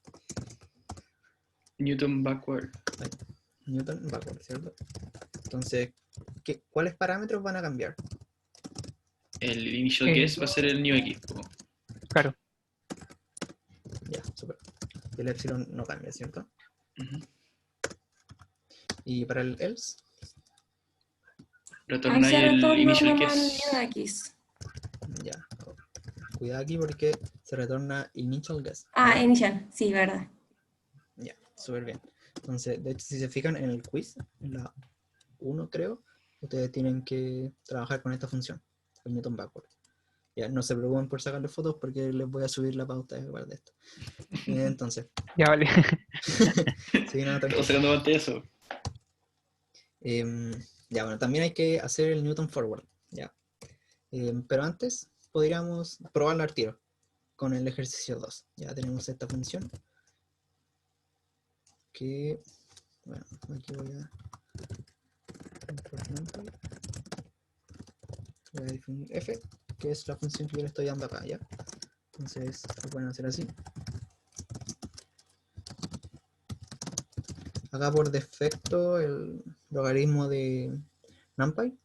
Newton backward. Newton backward, ¿cierto? Entonces, ¿cuáles parámetros van a cambiar? El initial guess va a ser el new x. Claro. Ya, súper. El epsilon no cambia, ¿cierto? Uh-huh. Y para el else, Ahí Retornáis se el retorna initial nomás el guess. new x. ya. Cuidado aquí porque se retorna initial guess. Ah, ¿Ya? initial, sí, verdad. Ya, súper bien. Entonces, de hecho, si se fijan en el quiz, en la 1 creo, ustedes tienen que trabajar con esta función, el Newton backward. Ya, no se preocupen por sacarle fotos porque les voy a subir la pauta de esto. Entonces, Ya vale. sí, nada, Estamos tranquilo. sacando parte de eso. Ya, bueno, también hay que hacer el Newton forward, ya. Pero antes podríamos probarlo al tiro con el ejercicio 2. Ya tenemos esta función que, bueno, aquí voy a definir f, que es la función que yo le estoy dando acá, ¿ya? Entonces lo pueden hacer así. Acá por defecto el logaritmo de NumPy,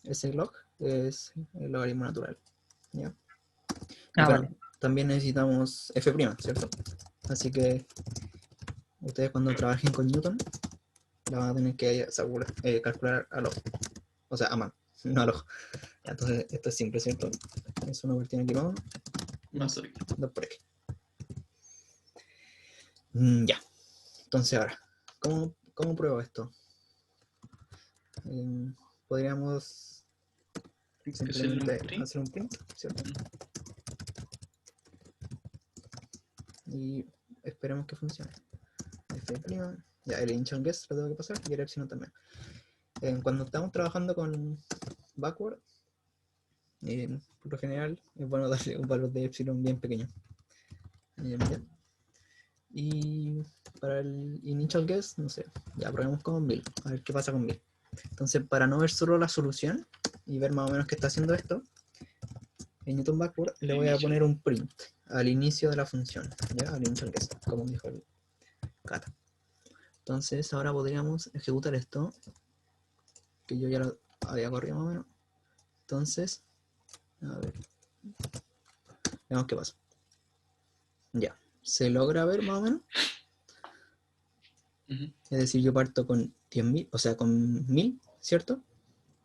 ese log, es el logaritmo natural, ¿ya? Y Ah, bueno, vale. también necesitamos f', ¿cierto? Así que ustedes cuando trabajen con Newton la van a tener que calcular al ojo, o sea, a mano, no al ojo. Ya, entonces esto es simple, ¿cierto? Es 1 por tiene aquí más 1, Más cerca. 2 por x. Ya, entonces ahora, ¿cómo pruebo esto? Podríamos simplemente hacer un print, ¿cierto? Y esperemos que funcione. F', ya el initial guess lo tengo que pasar y el epsilon también. Cuando estamos trabajando con backward, por lo general es bueno darle un valor de epsilon bien pequeño. Ya. Y para el initial guess, no sé, ya probemos con 1000, a ver qué pasa con 1000. Entonces, para no ver solo la solución y ver más o menos qué está haciendo esto, en Newton backward le voy a poner un print al inicio de la función, ¿ya? Al initial guess, como dijo el Cata. Entonces, ahora podríamos ejecutar esto, que yo ya lo había corrido más o menos. Entonces, a ver, veamos qué pasa. Ya, ¿se logra ver más o menos? Uh-huh. Es decir, yo parto con 10.000, o sea, con 1000, ¿cierto?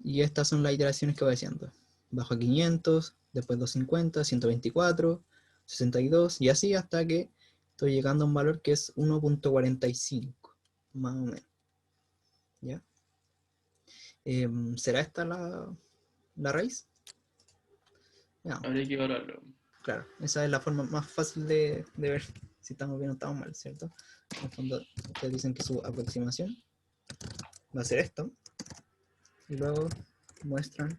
Y estas son las iteraciones que voy haciendo. Bajo a 500, después 250, 124, 62 y así hasta que estoy llegando a un valor que es 1.45, más o menos. ¿Ya? ¿Será esta la raíz? Ya, Habría que evaluarlo. claro, esa es la forma más fácil de ver si estamos bien o estamos mal, ¿cierto? En el fondo, ustedes dicen que su aproximación va a ser esto, y luego muestran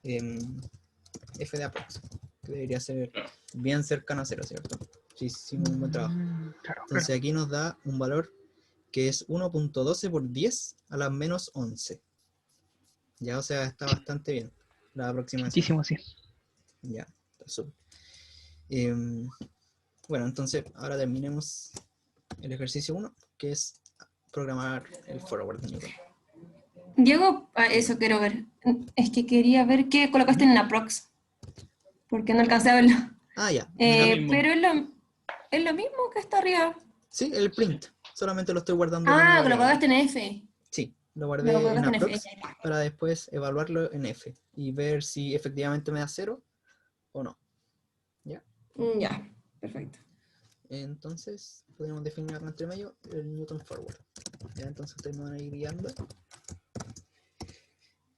f de aprox, que debería ser Claro. bien cercano a 0, ¿cierto? Sí, hicimos un buen trabajo. Claro, Entonces claro. aquí nos da un valor que es 1.12 por 10 a la menos 11. Ya, o sea, está bastante bien la aproximación. Muchísimo, sí. Ya, está súper. Bueno, entonces ahora terminemos el ejercicio 1, que es programar el forward de Newton. Diego, eso quiero ver. Es que quería ver qué colocaste en la prox, porque no alcancé a verlo. Ah, ya. Lo mismo. Pero es lo mismo que está arriba. Sí, el print. Solamente lo estoy guardando en una Ah, lo variable. colocaste en F. Sí, lo Lo guardé en colocaste en F. aprox para después evaluarlo en F y ver si efectivamente me da 0 o no. ¿Ya? Ya, perfecto. Entonces, podríamos definir acá entre medio el Newton forward. ¿Ya? Entonces ustedes me van a ir guiando.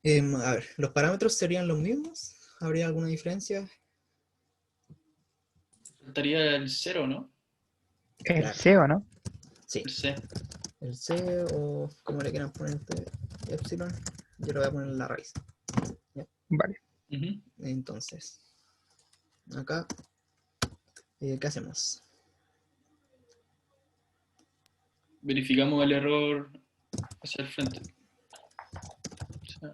A ver, ¿los parámetros serían los mismos? ¿Habría alguna diferencia? Faltaría el 0, ¿no? El Claro. SEO, ¿no? Sí, El C. el C o como le quieran poner ustedes, epsilon, yo le voy a poner la raíz. Vale. Ujú. Entonces, acá, ¿qué hacemos? Verificamos el error hacia el frente. O sea,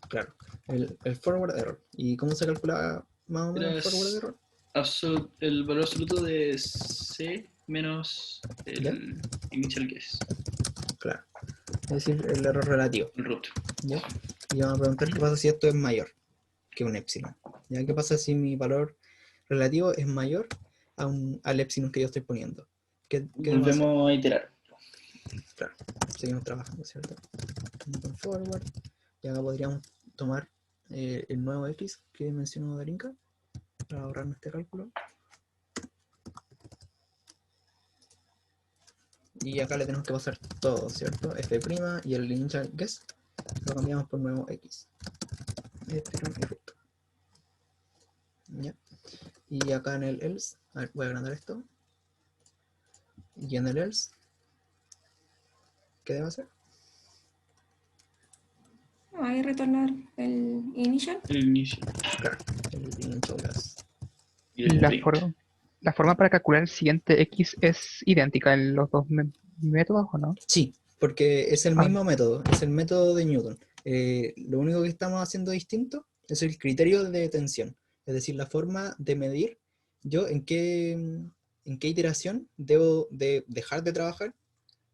Claro, el forward error. ¿Y cómo se calcula más o menos el era forward error? el valor absoluto de C menos ¿Ya? el initial guess, Claro. Es decir, el error relativo. el root. ¿Ya? Y vamos a preguntar qué pasa si esto es mayor que un epsilon. ¿Ya? ¿Qué pasa si mi valor relativo es mayor al epsilon que yo estoy poniendo? ¿Qué debo hacer? Volvemos a iterar. Claro, seguimos trabajando, ¿cierto? Newton forward. Y acá podríamos tomar el nuevo x que mencionó Darinka para ahorrarnos este cálculo. Y acá le tenemos que pasar todo, ¿cierto? F' y el initial guess lo cambiamos por nuevo x. Epsilon y root. ¿Ya? Y acá en el else, a ver, voy a agrandar esto. Y en el else, ¿qué debo hacer? Ahí retornar el initial. El inicio. Claro, el initial guess. Y el La, print. la forma para calcular el siguiente X es idéntica en los dos métodos, ¿o no? Sí, porque es el Ah, mismo método, es el método de Newton. Lo único que estamos haciendo distinto es el criterio de tensión, es decir, la forma de medir yo en qué iteración debo de dejar de trabajar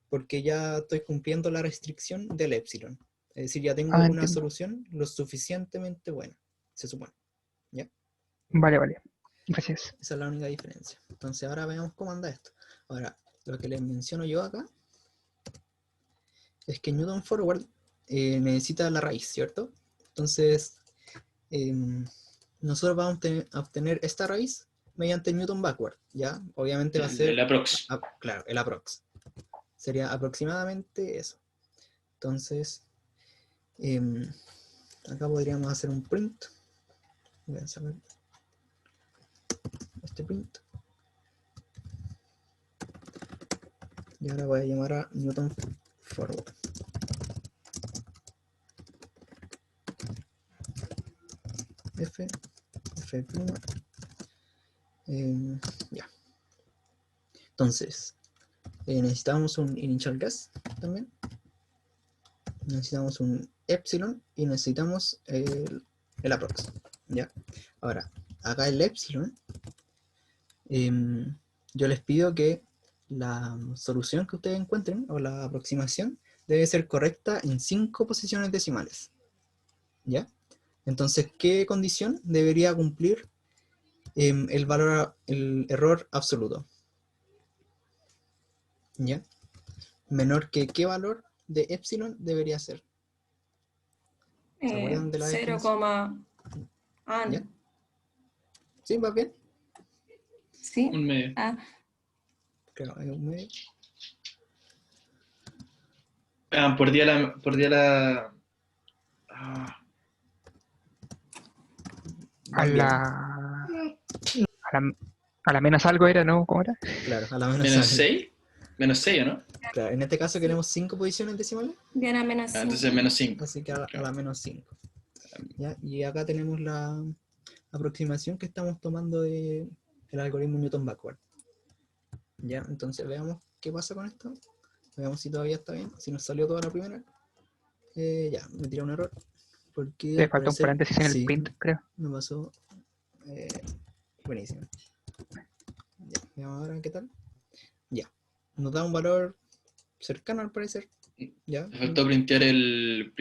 porque ya estoy cumpliendo la restricción del epsilon. Es decir, ya tengo una entiendo. solución lo suficientemente buena, se supone. ¿Ya? Vale, vale. Gracias. Esa es la única diferencia. Entonces ahora veamos cómo anda esto. Ahora, lo que les menciono yo acá es que Newton forward necesita la raíz, ¿cierto? Entonces, nosotros vamos a obtener esta raíz mediante Newton backward, ¿ya? Obviamente va a ser, El aprox. claro, el aprox. Sería aproximadamente eso. Entonces, acá podríamos hacer un print. Voy a sacar este print. Y ahora voy a llamar a Newton forward. F, ya. Entonces, necesitamos un initial guess también. Necesitamos un epsilon y necesitamos el aprox. ¿Ya? Ahora, acá el epsilon, yo les pido que la solución que ustedes encuentren o la aproximación debe ser correcta en 5 posiciones decimales. ¿Ya? Entonces, ¿qué condición debería cumplir el error absoluto? ¿Ya? Menor que qué valor de epsilon debería ser. ¿Se acuerdan de la 0, definición? ah, ¿Ya? ¿Sí? ¿Va bien? ¿Sí? Un medio. Ah, Claro, hay un medio. Ah, por día la. Ah, A Van bien. la, a la, a la menos algo era, ¿no? ¿Cómo era? Claro, a la menos menos algo. 6. Menos 6, ¿o no? Claro, en este caso Sí. queremos 5 posiciones decimales, Diana menos Ah, 5. entonces menos 5. así que a la menos 5. ¿Ya? Y acá tenemos la aproximación que estamos tomando del algoritmo Newton-Backward. ¿Ya? Entonces veamos qué pasa con esto. Veamos si todavía está bien. Si nos salió toda la primera. Ya, me tiró un error. Porque Le al falta un parecer, paréntesis en el sí, print, creo. me pasó. eh, Buenísimo. Ya, veamos ahora qué tal. Ya, nos da un valor cercano al parecer. Ya, Me faltó printear el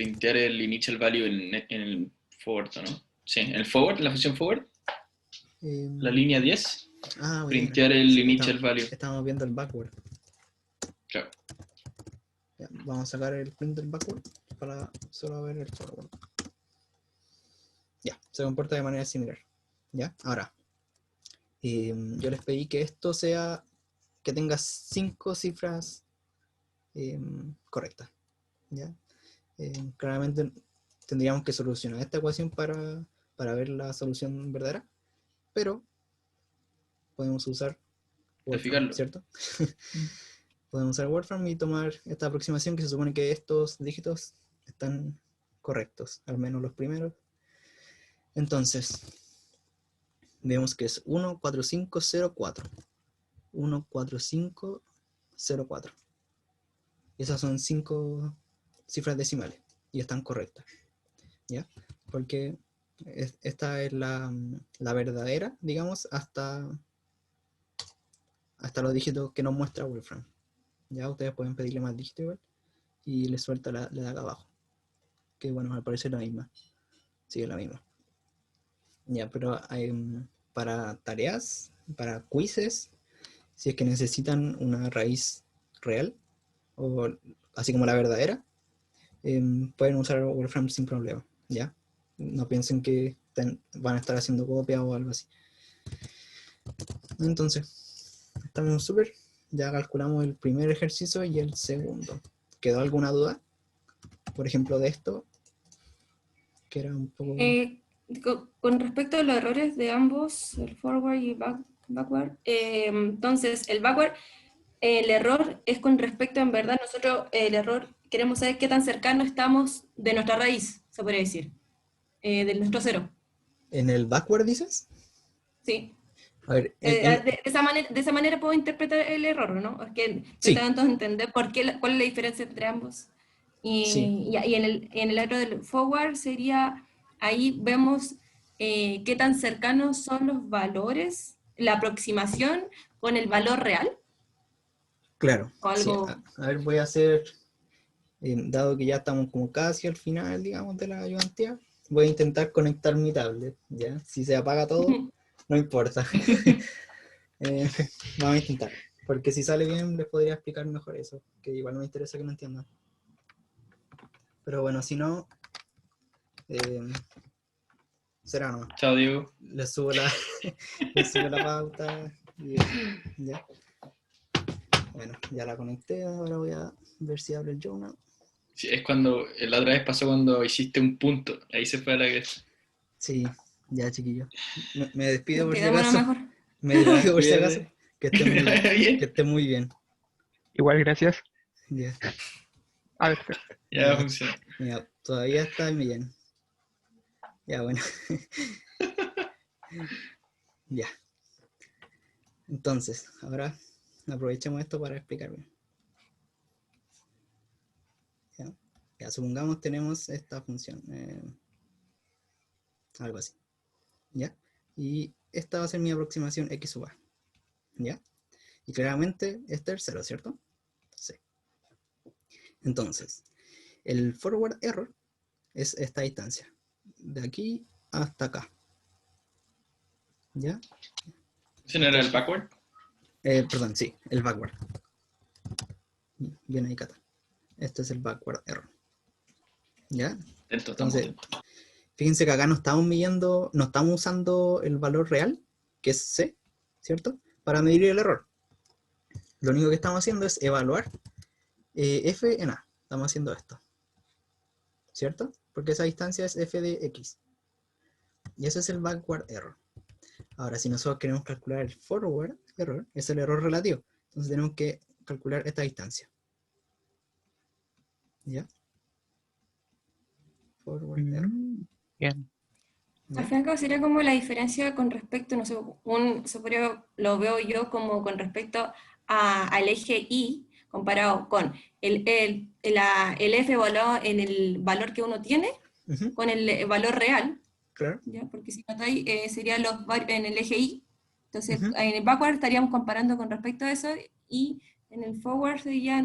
initial value en el forward, ¿no? Sí, en el forward, la función forward, la línea 10, Bueno, printear el sí, initial value. estamos viendo el backward. Claro. Ya, vamos a sacar el print del backward para solo ver el forward. Ya, se comporta de manera similar. Ya, ahora, yo les pedí que esto sea, que tenga 5 cifras correctas. ¿Ya? Claramente tendríamos que solucionar esta ecuación para ver la solución verdadera, pero podemos usar Wolfram, Verificarlo. ¿cierto? Podemos usar Wolfram y tomar esta aproximación que se supone que estos dígitos están correctos, al menos los primeros. Entonces, vemos que es 14504. 14504. Esas son 5 cifras decimales y están correctas, ¿ya? Porque esta es la verdadera, digamos, hasta los dígitos que nos muestra Wolfram. Ya ustedes pueden pedirle más dígitos igual y le suelta la de acá abajo, que bueno, al parecer la misma, sigue la misma. Ya, pero para tareas, para quizzes, si es que necesitan una raíz real, o así como la verdadera, pueden usar Wolfram sin problema, ¿ya? No piensen que van a estar haciendo copia o algo así. Entonces, estamos súper. Ya calculamos el primer ejercicio y el segundo. ¿Quedó alguna duda? Por ejemplo, de esto, que era un poco... Con respecto a los errores de ambos, el forward y backward, entonces el backward, el error es con respecto, en verdad, nosotros el error queremos saber qué tan cercano estamos de nuestra raíz, se podría decir, de nuestro cero. ¿En el backward dices? Sí. A ver, De esa manera puedo interpretar el error, ¿no? Es que sí, estoy tratando de entender cuál es la diferencia entre ambos. sí, Y en el error del forward sería, ahí vemos qué tan cercanos son los valores, la aproximación con el valor real, claro. o Sí, algo. a ver, voy a hacer, dado que ya estamos como casi al final, digamos, de la ayudantía, voy a intentar conectar mi tablet, ¿ya? Si se apaga todo, no importa. Sí. Vamos a intentar. Porque si sale bien, les podría explicar mejor eso. Que igual me interesa que no entiendan. Pero bueno, si no, será nomás. Chao, Diego. Les subo la, les subo la pauta. Y ya. Bueno, ya la conecté. Ahora voy a ver si abre el journal. Sí, es cuando, la otra vez pasó cuando hiciste un punto. Ahí se fue a la cabeza. Sí, ya chiquillo. Me despido por si Despidámonos acaso. mejor. Me despido por si acaso. Cuídate. Que esté muy, Bien. que esté muy bien. Igual, gracias. Ya, A ver, Ya ya, funciona. ya, todavía está bien. Ya, bueno. Ya. Entonces, ahora aprovechemos esto para explicarme. ¿Ya? Ya, supongamos tenemos esta función. Algo así. ¿Ya? Y esta va a ser mi aproximación x sub a. ¿Ya? Y claramente este es el 0, ¿cierto? Sí. Entonces, el forward error es esta distancia. De aquí hasta acá. ¿Ya? ¿Ese no era el backward? Perdón, sí, el backward. Bien ahí, Cata. Este es el backward error. ¿Ya? Dentro, Entonces, estamos dentro. fíjense que acá no estamos midiendo, no estamos usando el valor real, que es C, ¿cierto? Para medir el error. Lo único que estamos haciendo es evaluar f en A. Estamos haciendo esto, ¿cierto? Porque esa distancia es f de x. Y ese es el backward error. Ahora, si nosotros queremos calcular el forward error, es el error relativo. Entonces tenemos que calcular esta distancia. ¿Ya? Forward error. Bien. ¿Ya? Al fin y al cabo sería como la diferencia con respecto, no sé, lo veo yo como con respecto al eje Y, comparado con el F evaluado en el valor que uno tiene, Ujú, con el valor real, claro. ¿ya? Porque si notáis, sería en el eje Y. Entonces, Ujú, en el backward estaríamos comparando con respecto a eso, y en el forward sería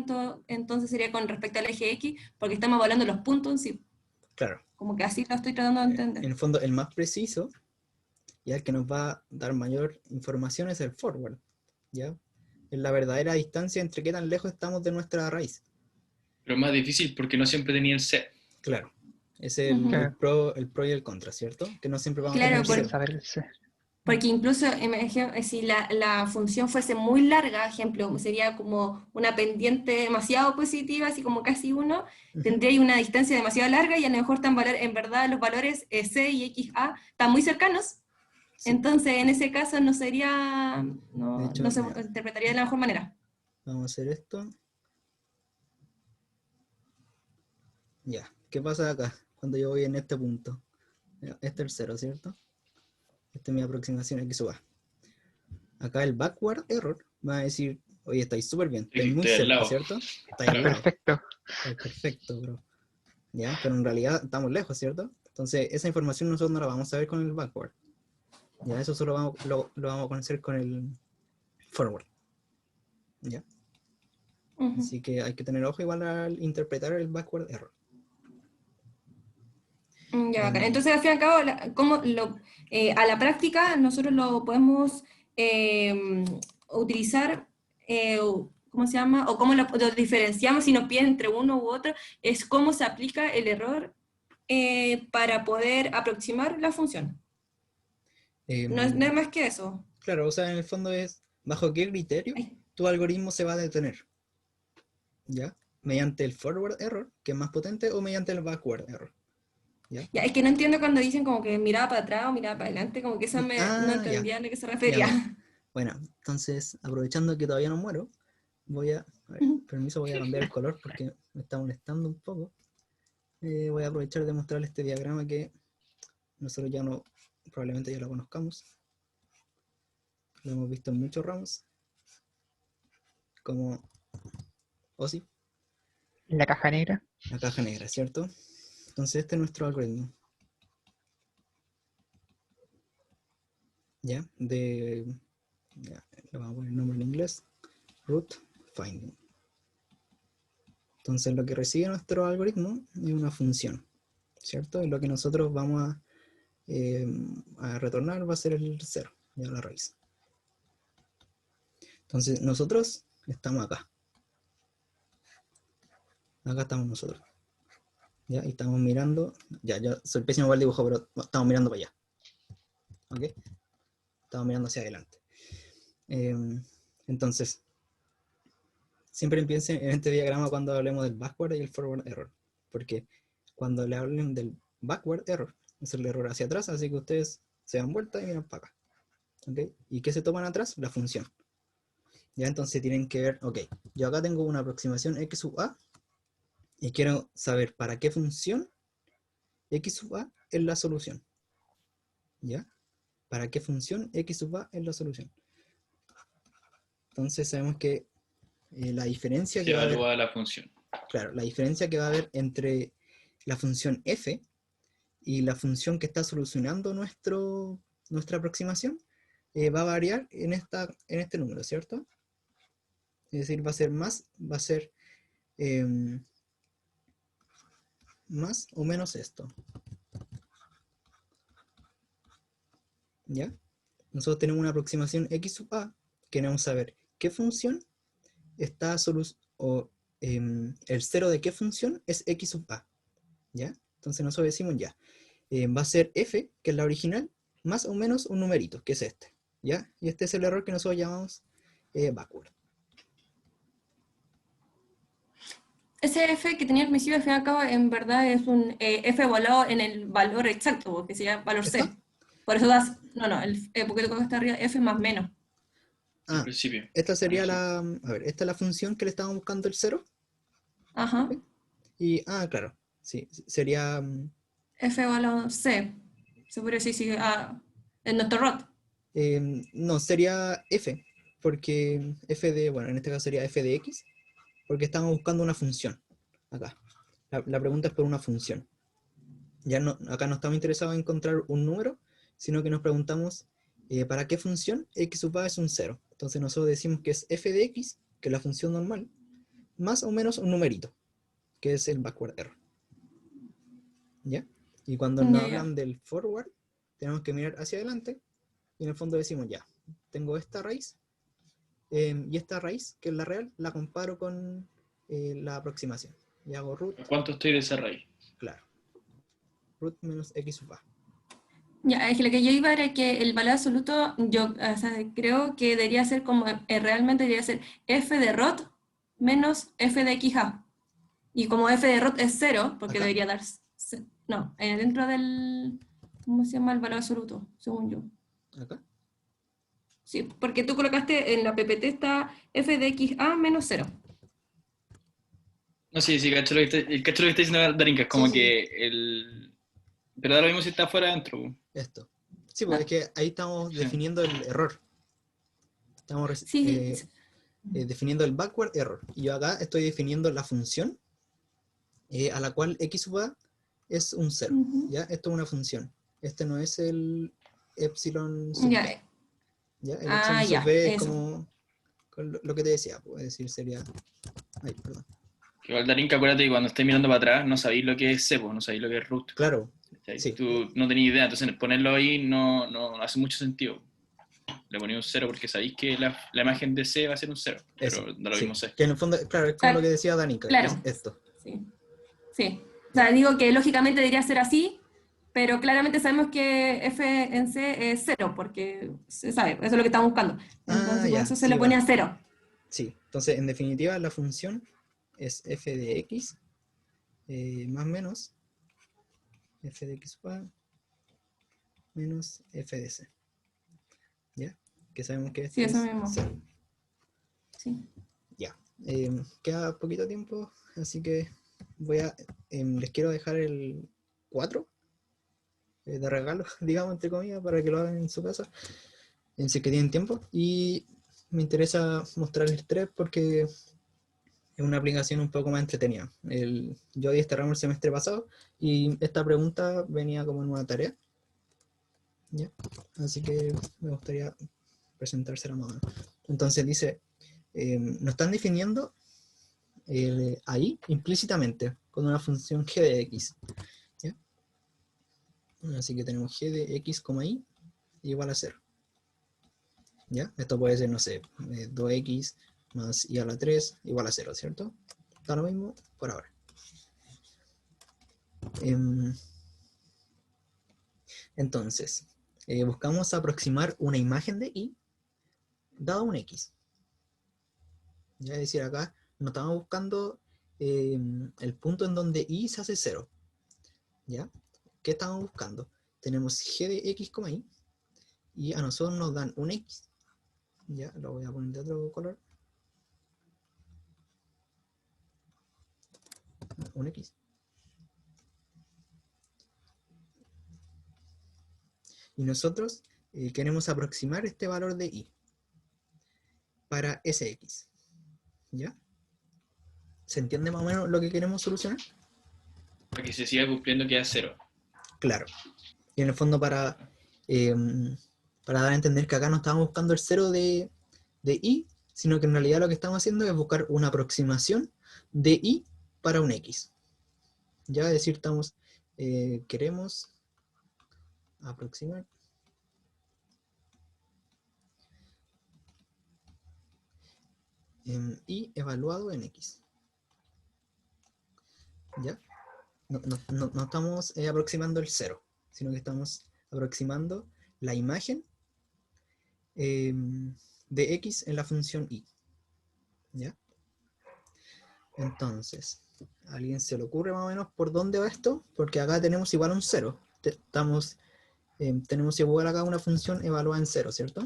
entonces sería con respecto al eje X, porque estamos evaluando los puntos en sí. claro. Como que así lo estoy tratando de En entender. el fondo, el más preciso, ya el que nos va a dar mayor información es el forward. ¿Ya? Es la verdadera distancia entre qué tan lejos estamos de nuestra raíz. Pero es más difícil porque no siempre tenía el C. Claro. Es Ujú. el pro y el contra, ¿cierto? Que no siempre vamos a Claro, tener Difícil cero. saber el C. Porque incluso si la función fuese muy larga, ejemplo, sería como una pendiente demasiado positiva, así como casi 1, Ujú, tendría ahí una distancia demasiado larga y a lo mejor en verdad los valores C y XA están muy cercanos. sí. Entonces, en ese caso no sería, De no, hecho, no se mira, interpretaría de la mejor manera. vamos a hacer esto. Ya. ¿Qué pasa acá? Cuando yo voy en este punto. Ya, este es el 0, ¿cierto? Esta es mi aproximación x sub a. Acá el backward error va a decir, oye, estáis súper bien, estáis muy Estoy al cerca, lado. ¿cierto? Estáis Está al lado, perfecto. estáis perfecto, bro. ¿Ya? Pero en realidad estamos lejos, ¿cierto? Entonces, esa información nosotros no la vamos a ver con el backward. Ya, eso solo lo vamos a conocer con el forward. ¿Ya? Ujú. Así que hay que tener ojo igual al interpretar el backward error. Ya, bacán. Entonces, al fin y al cabo, a la práctica nosotros lo podemos utilizar, ¿cómo se llama? O cómo lo diferenciamos si nos piden entre uno u otro, es cómo se aplica el error para poder aproximar la función. No es más que eso. Claro, o sea, en el fondo es bajo qué criterio Ay, tu algoritmo se va a detener. ¿Ya? Mediante el forward error, que es más potente, o mediante el backward error. ¿Ya? ya, es que no entiendo cuando dicen como que miraba para atrás o miraba para adelante, como que eso no Ya. entendía a lo que se Ya, refería. mira. Bueno, entonces, aprovechando que todavía no muero, a ver, permiso, voy a cambiar el color porque me está molestando un poco. Voy a aprovechar de mostrarles este diagrama que nosotros ya no, probablemente ya lo conozcamos. Lo hemos visto en muchos ramos, como OSI, La caja negra. la caja negra, ¿cierto? Entonces este es nuestro algoritmo. ¿Ya? Ya, le vamos a poner el nombre en inglés, root finding. Entonces lo que recibe nuestro algoritmo es una función, ¿cierto? Y lo que nosotros vamos a retornar va a ser el 0, ya la raíz. Entonces nosotros estamos acá. Acá estamos nosotros. ¿Ya? Y estamos mirando, ya soy pésimo para el dibujo, pero estamos mirando para allá. ¿Ok? Estamos mirando hacia adelante. Entonces, siempre piensen en este diagrama cuando hablemos del backward y el forward error. Porque cuando le hablen del backward error, es el error hacia atrás, así que ustedes se dan vuelta y miran para acá. ¿Ok? ¿Y qué se toman atrás? La función. Ya entonces tienen que ver, ok, yo acá tengo una aproximación x sub a y quiero saber para qué función x sub a es la solución. ¿Ya? ¿Para qué función x sub a es la solución? Entonces sabemos que la diferencia Se que va a haber, evalúa la función. claro, la diferencia que va a haber entre la función f y la función que está solucionando nuestra aproximación va a variar en este número, ¿cierto? Es decir, va a ser más o menos esto. ¿Ya? Nosotros tenemos una aproximación x sub a, queremos saber qué función está el cero de qué función es x sub a. ¿Ya? Entonces nosotros decimos ya, va a ser f, que es la original, más o menos un numerito, que es este. ¿ya? Y este es el error que nosotros llamamos backward. Ese f que tenía al principio, al fin y al cabo, en verdad es un f evaluado en el valor exacto, porque sería valor c. ¿Esto? Por eso das, porque lo que está arriba, f más menos. Al Ah, principio. esta sería la, a ver, esta es la función que le estamos buscando el 0. Ajá. Y, claro, sí, sería, F evaluado c. Se podría decir, sí, en nuestro ROT. no, sería f, porque f de, bueno, en este caso sería f de x, porque estamos buscando una función, acá. La pregunta es por una función. Ya no, acá no estamos interesados en encontrar un número, sino que nos preguntamos, ¿para qué función x sub a es un 0? Entonces nosotros decimos que es f de x, que es la función normal, más o menos un numerito, que es el backward error. ¿Ya? Y cuando nos Ya. hablan del forward, tenemos que mirar hacia adelante, y en el fondo decimos, ya, tengo esta raíz, y esta raíz, que es la real, la comparo con la aproximación. Y hago root, ¿A cuánto estoy de esa raíz? claro, root menos x sub a. Ya, es que lo que yo iba era que el valor absoluto, yo creo que debería ser como, realmente debería ser f de ROT menos f de xA. Y como f de ROT es 0, porque ¿Acá? debería dar, no, dentro del, ¿cómo se llama el valor absoluto? Según yo. ¿Acá? Sí, porque tú colocaste en la PPT está f de xA menos 0. No, sí, cacho lo que está diciendo Darinka, es como Sí, sí, sí. que el... Pero da lo mismo si está afuera adentro. Po. Esto. Sí, pues es que ahí estamos Sí. definiendo el error. Estamos Sí, definiendo el backward error. Y yo acá estoy definiendo la función a la cual x sub a es un 0. ¿Ya? Esto es una función. Este no es el epsilon sub ya, b. ¿Ya? El epsilon sub ya, b es eso. como con lo que te decía. Pues, es decir, sería... Ay, perdón. Igual Darinka, acuérdate que cuando estés mirando para atrás no sabéis lo que es cepo, no sabéis lo que es root. Claro, ¿Cachai? sí. Tú no tenías idea, entonces ponerlo ahí no hace mucho sentido. Le ponía un 0 porque sabéis que la imagen de C va a ser un 0, Eso, pero da lo sí. mismo C. Que en el fondo, claro, es O como lo sea, que decía Danica, es claro, esto. sí, sí. O sea, digo que lógicamente debería ser así, pero claramente sabemos que f en C es 0, porque se sabe, eso es lo que estamos buscando. Entonces, por Ya, eso se sí, le pone bueno. a 0. Sí, entonces en definitiva la función es f de x más menos f de x sub a menos f de c. ¿Ya? Que sabemos que Sí, este eso es mismo. 0. Sí. Ya. Queda poquito tiempo, así que les quiero dejar el 4 de regalo, digamos, entre comillas, para que lo hagan en su casa, si es que tienen tiempo. Y me interesa mostrarles el 3 porque es una aplicación un poco más entretenida. Yo di este ramo el semestre pasado y esta pregunta venía como en una tarea. ¿Ya? Así que me gustaría presentársela más o menos. Entonces dice, nos están definiendo ahí implícitamente con una función g de x. ¿Ya? Así que tenemos g de x, y igual a 0. ¿Ya? Esto puede ser, no sé, 2x más y a la 3 igual a 0, ¿cierto? Está lo mismo por ahora. Entonces, buscamos aproximar una imagen de y dado un x. Ya, es decir, acá no estamos buscando el punto en donde y se hace 0. ¿Ya? ¿Qué estamos buscando? Tenemos g de x, y a nosotros nos dan un x. Ya, lo voy a poner de otro color. Un x. Y nosotros queremos aproximar este valor de y para ese x. ¿Ya? ¿Se entiende más o menos lo que queremos solucionar? Para que se siga cumpliendo queda 0. Claro. Y en el fondo para dar a entender que acá no estamos buscando el 0 de y, sino que en realidad lo que estamos haciendo es buscar una aproximación de y para un x. Ya, es decir, queremos aproximar y evaluado en x. ¿Ya? No estamos aproximando el 0, sino que estamos aproximando la imagen de x en la función y. ¿Ya? Entonces, ¿a alguien se le ocurre más o menos por dónde va esto? Porque acá tenemos igual a un 0. Tenemos igual acá una función evaluada en 0, ¿cierto?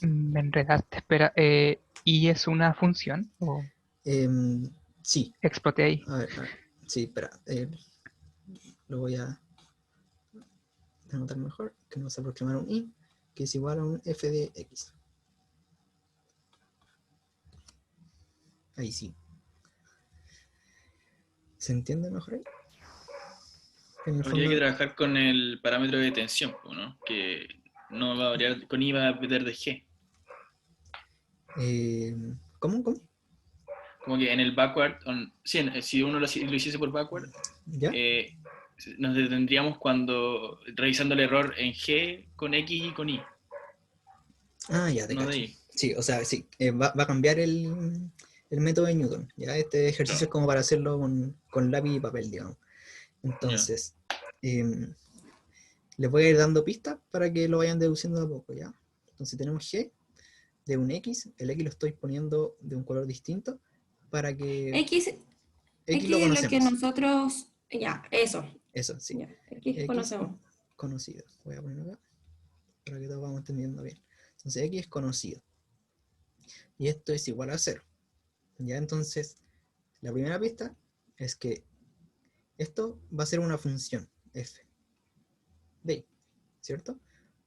Me enredaste, espera. ¿Y es una función? ¿O Sí. exploté ahí? A ver. Sí, espera. Lo voy a anotar mejor, que nos va a aproximar un i, que es igual a un f de x. Ahí sí. ¿Se entiende mejor ahí? En el Habría que fondo, trabajar con el parámetro de tensión, ¿no? Que no va a variar, con I va a depender de G. ¿cómo? Como que en el backward, si uno lo hiciese por backward, ¿Ya? nos detendríamos cuando revisando el error en G con X y con Y, Ah, ya te no de cacho. Y. Sí, o sea, sí, va a cambiar el método de Newton. ¿Ya? Este ejercicio Claro, es como para hacerlo con lápiz y papel, digamos. ya. Entonces, les voy a ir dando pistas para que lo vayan deduciendo de a poco, ¿ya? Entonces tenemos G de un X, el X lo estoy poniendo de un color distinto para que X, X lo X es lo que conocemos. nosotros, ya, eso, Eso, sí. ya, X X conocemos. conocido. Voy a poner acá para que todos vamos entendiendo bien. Entonces X es conocido. Y esto es igual a 0. ¿Ya? Entonces, la primera pista es que esto va a ser una función f de y, ¿cierto?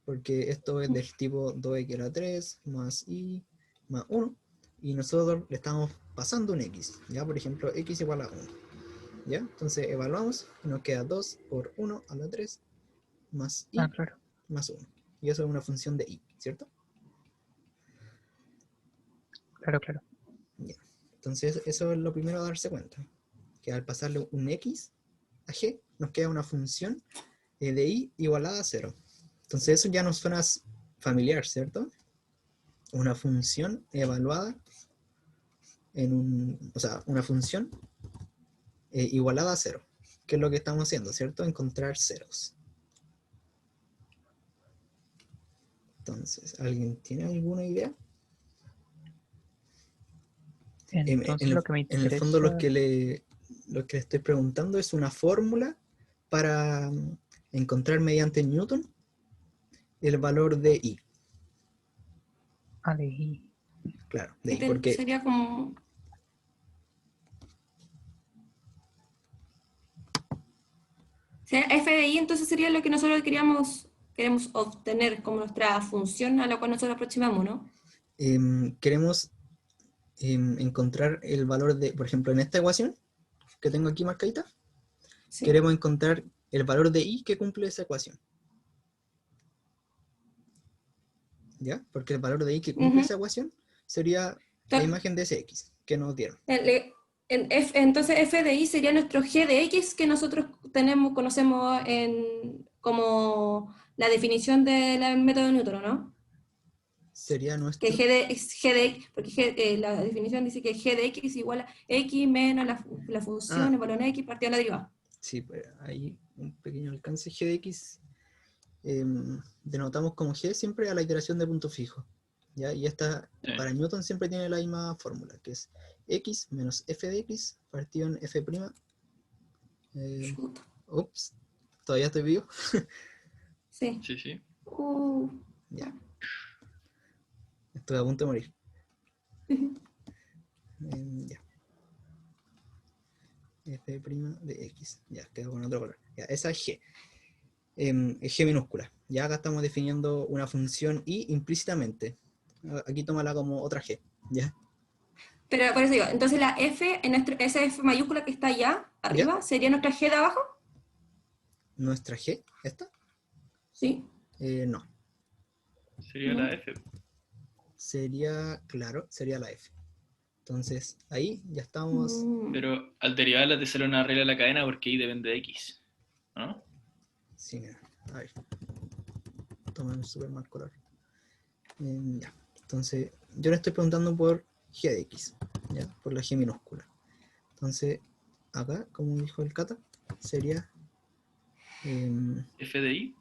Porque esto es del tipo 2x a la 3 más y más 1. Y nosotros le estamos pasando un x. ¿Ya? Por ejemplo, x igual a 1. ¿Ya? Entonces evaluamos y nos queda 2 por 1 a la 3 más Ah, y claro. más 1. Y eso es una función de y, ¿cierto? Claro, claro. Ya. Entonces eso es lo primero a darse cuenta. Que al pasarle un x a g, nos queda una función de y igualada a 0. Entonces eso ya nos suena familiar, ¿cierto? Una función evaluada o sea, una función igualada a 0. Que es lo que estamos haciendo, ¿cierto? Encontrar ceros. Entonces, ¿alguien tiene alguna idea? En Entonces lo el, que me en el fondo interesa... lo que le estoy preguntando es una fórmula para encontrar mediante Newton el valor de I. Ah, de I. Claro, de I, porque Sería como, f de y entonces sería lo que nosotros queremos obtener como nuestra función a la cual nosotros aproximamos, ¿no? queremos encontrar el valor de, por ejemplo, en esta ecuación que tengo aquí marcadita, Sí. queremos encontrar el valor de I que cumple esa ecuación. ¿Ya? Porque el valor de I que cumple esa ecuación sería la imagen de ese X que nos dieron. Entonces f de y sería nuestro g de x que nosotros conocemos como la definición del método de Newton, ¿no? Sería Que nuestro... g de x, porque la definición dice que g de x es igual a x menos la función Ah, evaluada en x partido de la derivada. sí, pues hay un pequeño alcance G de X. Denotamos como G siempre a la iteración de punto fijo. ¿Ya? Y esta, Sí. para Newton siempre tiene la misma fórmula, que es X menos F de X partido en F'. Ups, todavía estoy vivo. Sí. Sí, sí. Ya, estoy a punto de morir. Ya. F' de X. Ya, quedo con otro color. Ya, esa es G. Es G minúscula. Ya acá estamos definiendo una función y implícitamente. Aquí tómala como otra G. ¿Ya? Pero por eso digo, entonces la f, esa f mayúscula que está allá ¿Ya? arriba, ¿sería nuestra g de abajo? ¿Nuestra G? ¿Esta? Sí. No. Sería ¿No? la F. Sería, claro, sería la F. Entonces, ahí ya estamos... Pero al derivarla te sale una regla de la cadena porque I depende de X, ¿no? Sí, mira. A ver. Toma un super mal color. Ya. Entonces, yo le estoy preguntando por G de X. ¿Ya? Por la G minúscula. Entonces, acá, como dijo el Cata, sería F de I.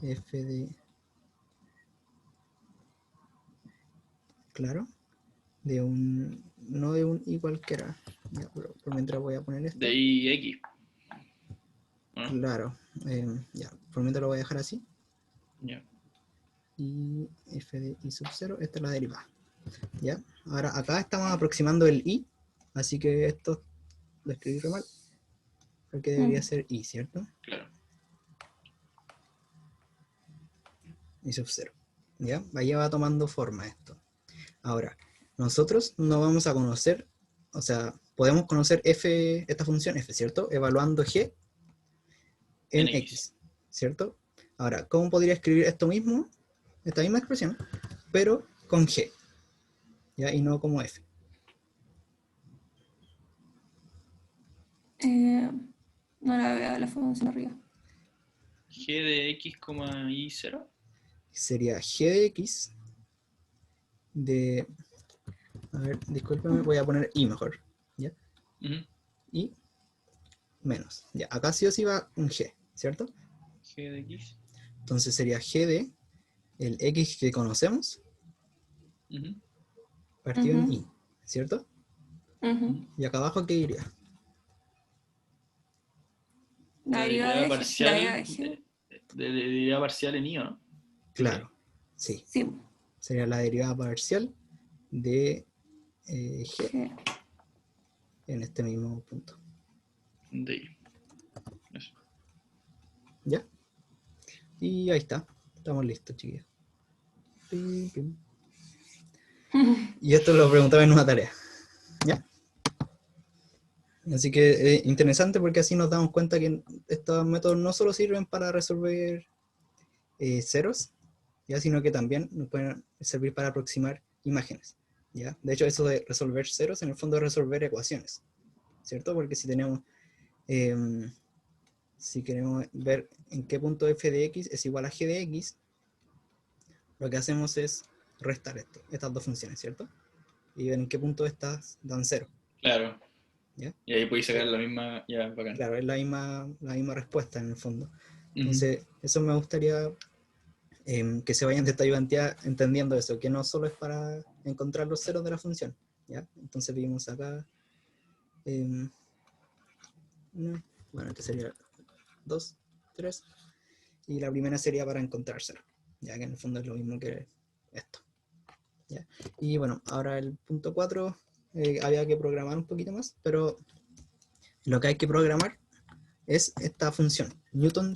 F de... claro, de un, no de un i cualquiera, ya, pero por mientras voy a poner esto. De IX. ¿No? Claro, ya, por mientras lo voy a dejar así. Ya. Y f de i sub 0, esta es la derivada. ¿Ya? Ahora acá estamos aproximando el i, así que esto lo escribí re mal, porque debería ser i, ¿cierto? Claro. I sub 0. ¿Ya? Ahí va tomando forma esto. Ahora, nosotros no vamos a conocer, o sea, podemos conocer f, esta función f, ¿cierto? Evaluando g en x, ¿cierto? Ahora, ¿cómo podría escribir esto mismo, esta misma expresión, pero con g? ¿Ya? Y no como f. No la veo la función arriba. G de X, I0. Sería g de x de... A ver, discúlpeme, voy a poner i mejor. ¿Ya? Ujú. Y menos. Ya, acá sí o sí va un g, ¿cierto? G de X. Entonces sería g de el x que conocemos Ujú. partido en Ujú. i, ¿cierto? Ujú. Y acá abajo, ¿qué iría? La derivada de G. La derivada de G. De derivada parcial en I, ¿o no? Claro, sí. Sí. Sería la derivada parcial de g G. en este mismo punto. De I. Eso. ¿Ya? Y ahí está. Estamos listos, chiquillos. Pim, pim. Y esto lo preguntaba en una tarea. ¿Ya? Así que es interesante porque así nos damos cuenta que estos métodos no solo sirven para resolver ceros, ¿ya? Sino que también nos pueden servir para aproximar imágenes. ¿Ya? De hecho, eso de resolver ceros en el fondo es resolver ecuaciones, ¿cierto? Porque si tenemos, si queremos ver en qué punto f de x es igual a g de x, lo que hacemos es restar estas dos funciones, ¿cierto? Y ver en qué punto estas dan cero. Claro. ¿Ya? Y ahí podéis sacar la misma. Ya, bacán. Claro, es la misma respuesta en el fondo. Ujú. Entonces, eso me gustaría que se vayan de esta ayudantía entendiendo eso, que no solo es para encontrar los ceros de la función. ¿Ya? Entonces vimos acá, bueno, este sería 2, 3, y la primera sería para encontrar cero, ya que en el fondo es lo mismo que esto. ¿Ya? Y bueno, ahora el punto 4, había que programar un poquito más, pero lo que hay que programar es esta función, Newton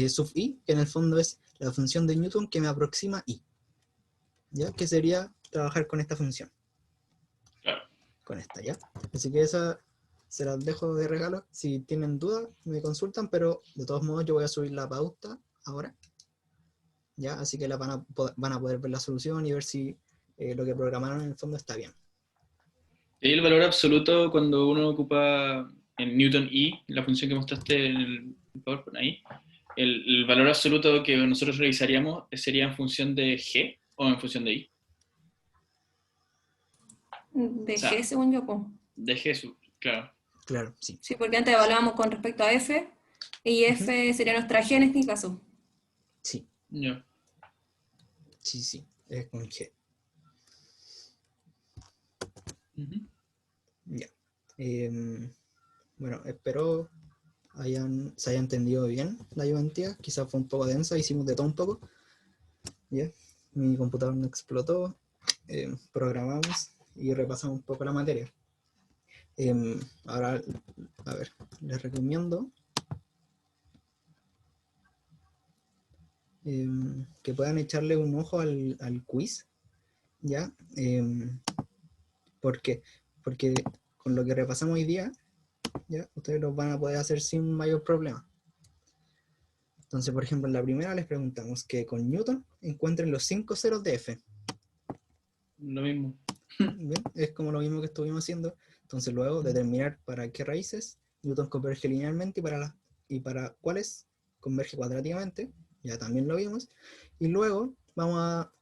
sub i, que en el fondo es la función de Newton que me aproxima i. ¿Ya? Que sería trabajar con esta función. Claro. Con esta, ¿ya? Así que esa se las dejo de regalo. Si tienen dudas, me consultan, pero de todos modos yo voy a subir la pauta ahora. ¿Ya? Así que van a poder ver la solución y ver si lo que programaron en el fondo está bien. Y el valor absoluto cuando uno ocupa en Newton I, la función que mostraste en el PowerPoint ahí, el valor absoluto que nosotros revisaríamos sería en función de G o en función de I. De O sea, G, según yo, pues. De G, claro. Claro, sí. Sí, porque antes evaluábamos con respecto a F, y F sería nuestra G en este caso. Sí, Ya. sí, es con G. Ujú. Ya. Bueno, espero se haya entendido bien la ayudantía. Quizás fue un poco densa, hicimos de todo un poco. ¿Ya? Mi computador no explotó, programamos y repasamos un poco la materia. Ahora, a ver, les recomiendo que puedan echarle un ojo al quiz, ¿ya? ¿Por qué? Porque con lo que repasamos hoy día, ¿ya? Ustedes lo van a poder hacer sin mayor problema. Entonces, por ejemplo, en la primera les preguntamos que con Newton encuentren los 5 ceros de F. Lo mismo. ¿Ven? Es como lo mismo que estuvimos haciendo. Entonces, luego determinar para qué raíces Newton converge linealmente y para cuáles converge cuadráticamente. Ya también lo vimos. Y luego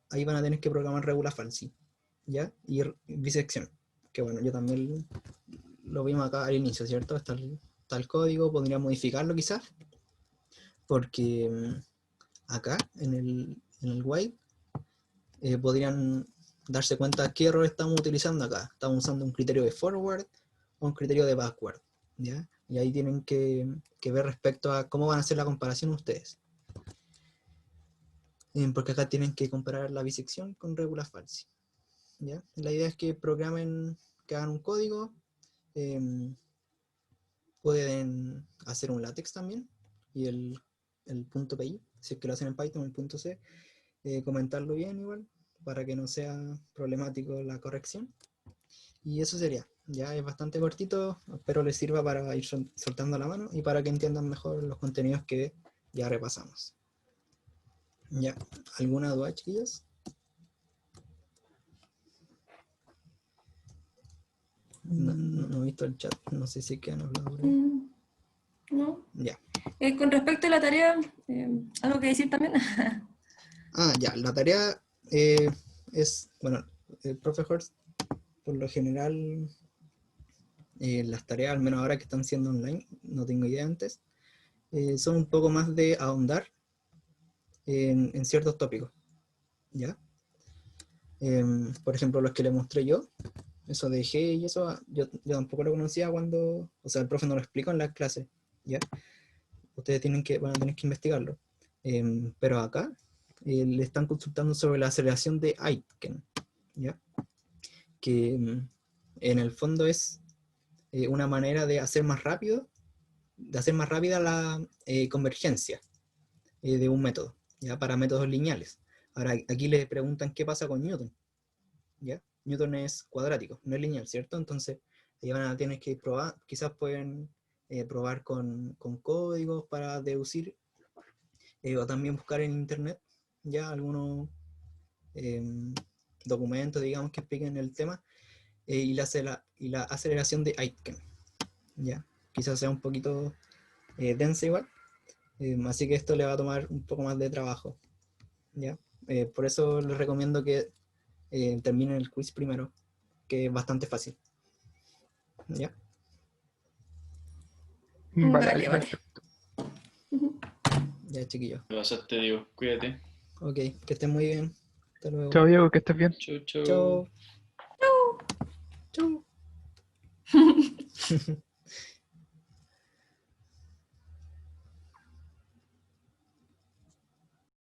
ahí van a tener que programar regula falsi, ¿ya? Y bisección. Que bueno, yo también lo vimos acá al inicio, ¿cierto? Está el código, podría modificarlo quizás. Porque acá en el while podrían darse cuenta de qué error estamos utilizando acá. Estamos usando un criterio de forward o un criterio de backward, ¿ya? Y ahí tienen que ver respecto a cómo van a hacer la comparación ustedes. Porque acá tienen que comparar la bisección con regula falsi, ¿ya? La idea es que programen, que hagan un código, pueden hacer un látex también, y el .py, si es que lo hacen en Python, el .c, comentarlo bien igual, para que no sea problemático la corrección. Y eso sería, ya es bastante cortito, espero les sirva para ir soltando la mano y para que entiendan mejor los contenidos que ya repasamos. Ya, ¿alguna duda, chiquillos? No he visto el chat, no sé si quedan hablando por ahí. No. Ya. Con respecto a la tarea, ¿algo que decir también? Ya, la tarea es, bueno, el profe Horst, por lo general, las tareas, al menos ahora que están siendo online, no tengo idea antes, son un poco más de ahondar en ciertos tópicos, ¿ya? Por ejemplo, los que le mostré yo, eso de G y eso, yo tampoco lo conocía cuando, o sea, el profe no lo explicó en la clase, ¿ya? Ustedes van a tener que investigarlo. Pero acá le están consultando sobre la aceleración de Aitken, ¿ya? Que en el fondo es una manera de hacer más rápida la convergencia de un método, ¿ya? Para métodos lineales. Ahora, aquí le preguntan qué pasa con Newton, ¿ya? Newton es cuadrático, no es lineal, ¿cierto? Entonces, ahí van a tener que probar, quizás pueden probar con códigos para deducir, o también buscar en internet ya algunos documentos, digamos, que expliquen el tema, y la aceleración de Aitken, ¿ya? Quizás sea un poquito densa igual, así que esto le va a tomar un poco más de trabajo, ¿ya? Por eso les recomiendo que terminen el quiz primero, que es bastante fácil, ¿ya? Vale, Vale. perfecto. Ya, chiquillos. Te pasaste, Diego. Cuídate. Ok, que estén muy bien. Hasta luego. Chao, Diego, que estés bien. Chau, chau. Chau. Chau.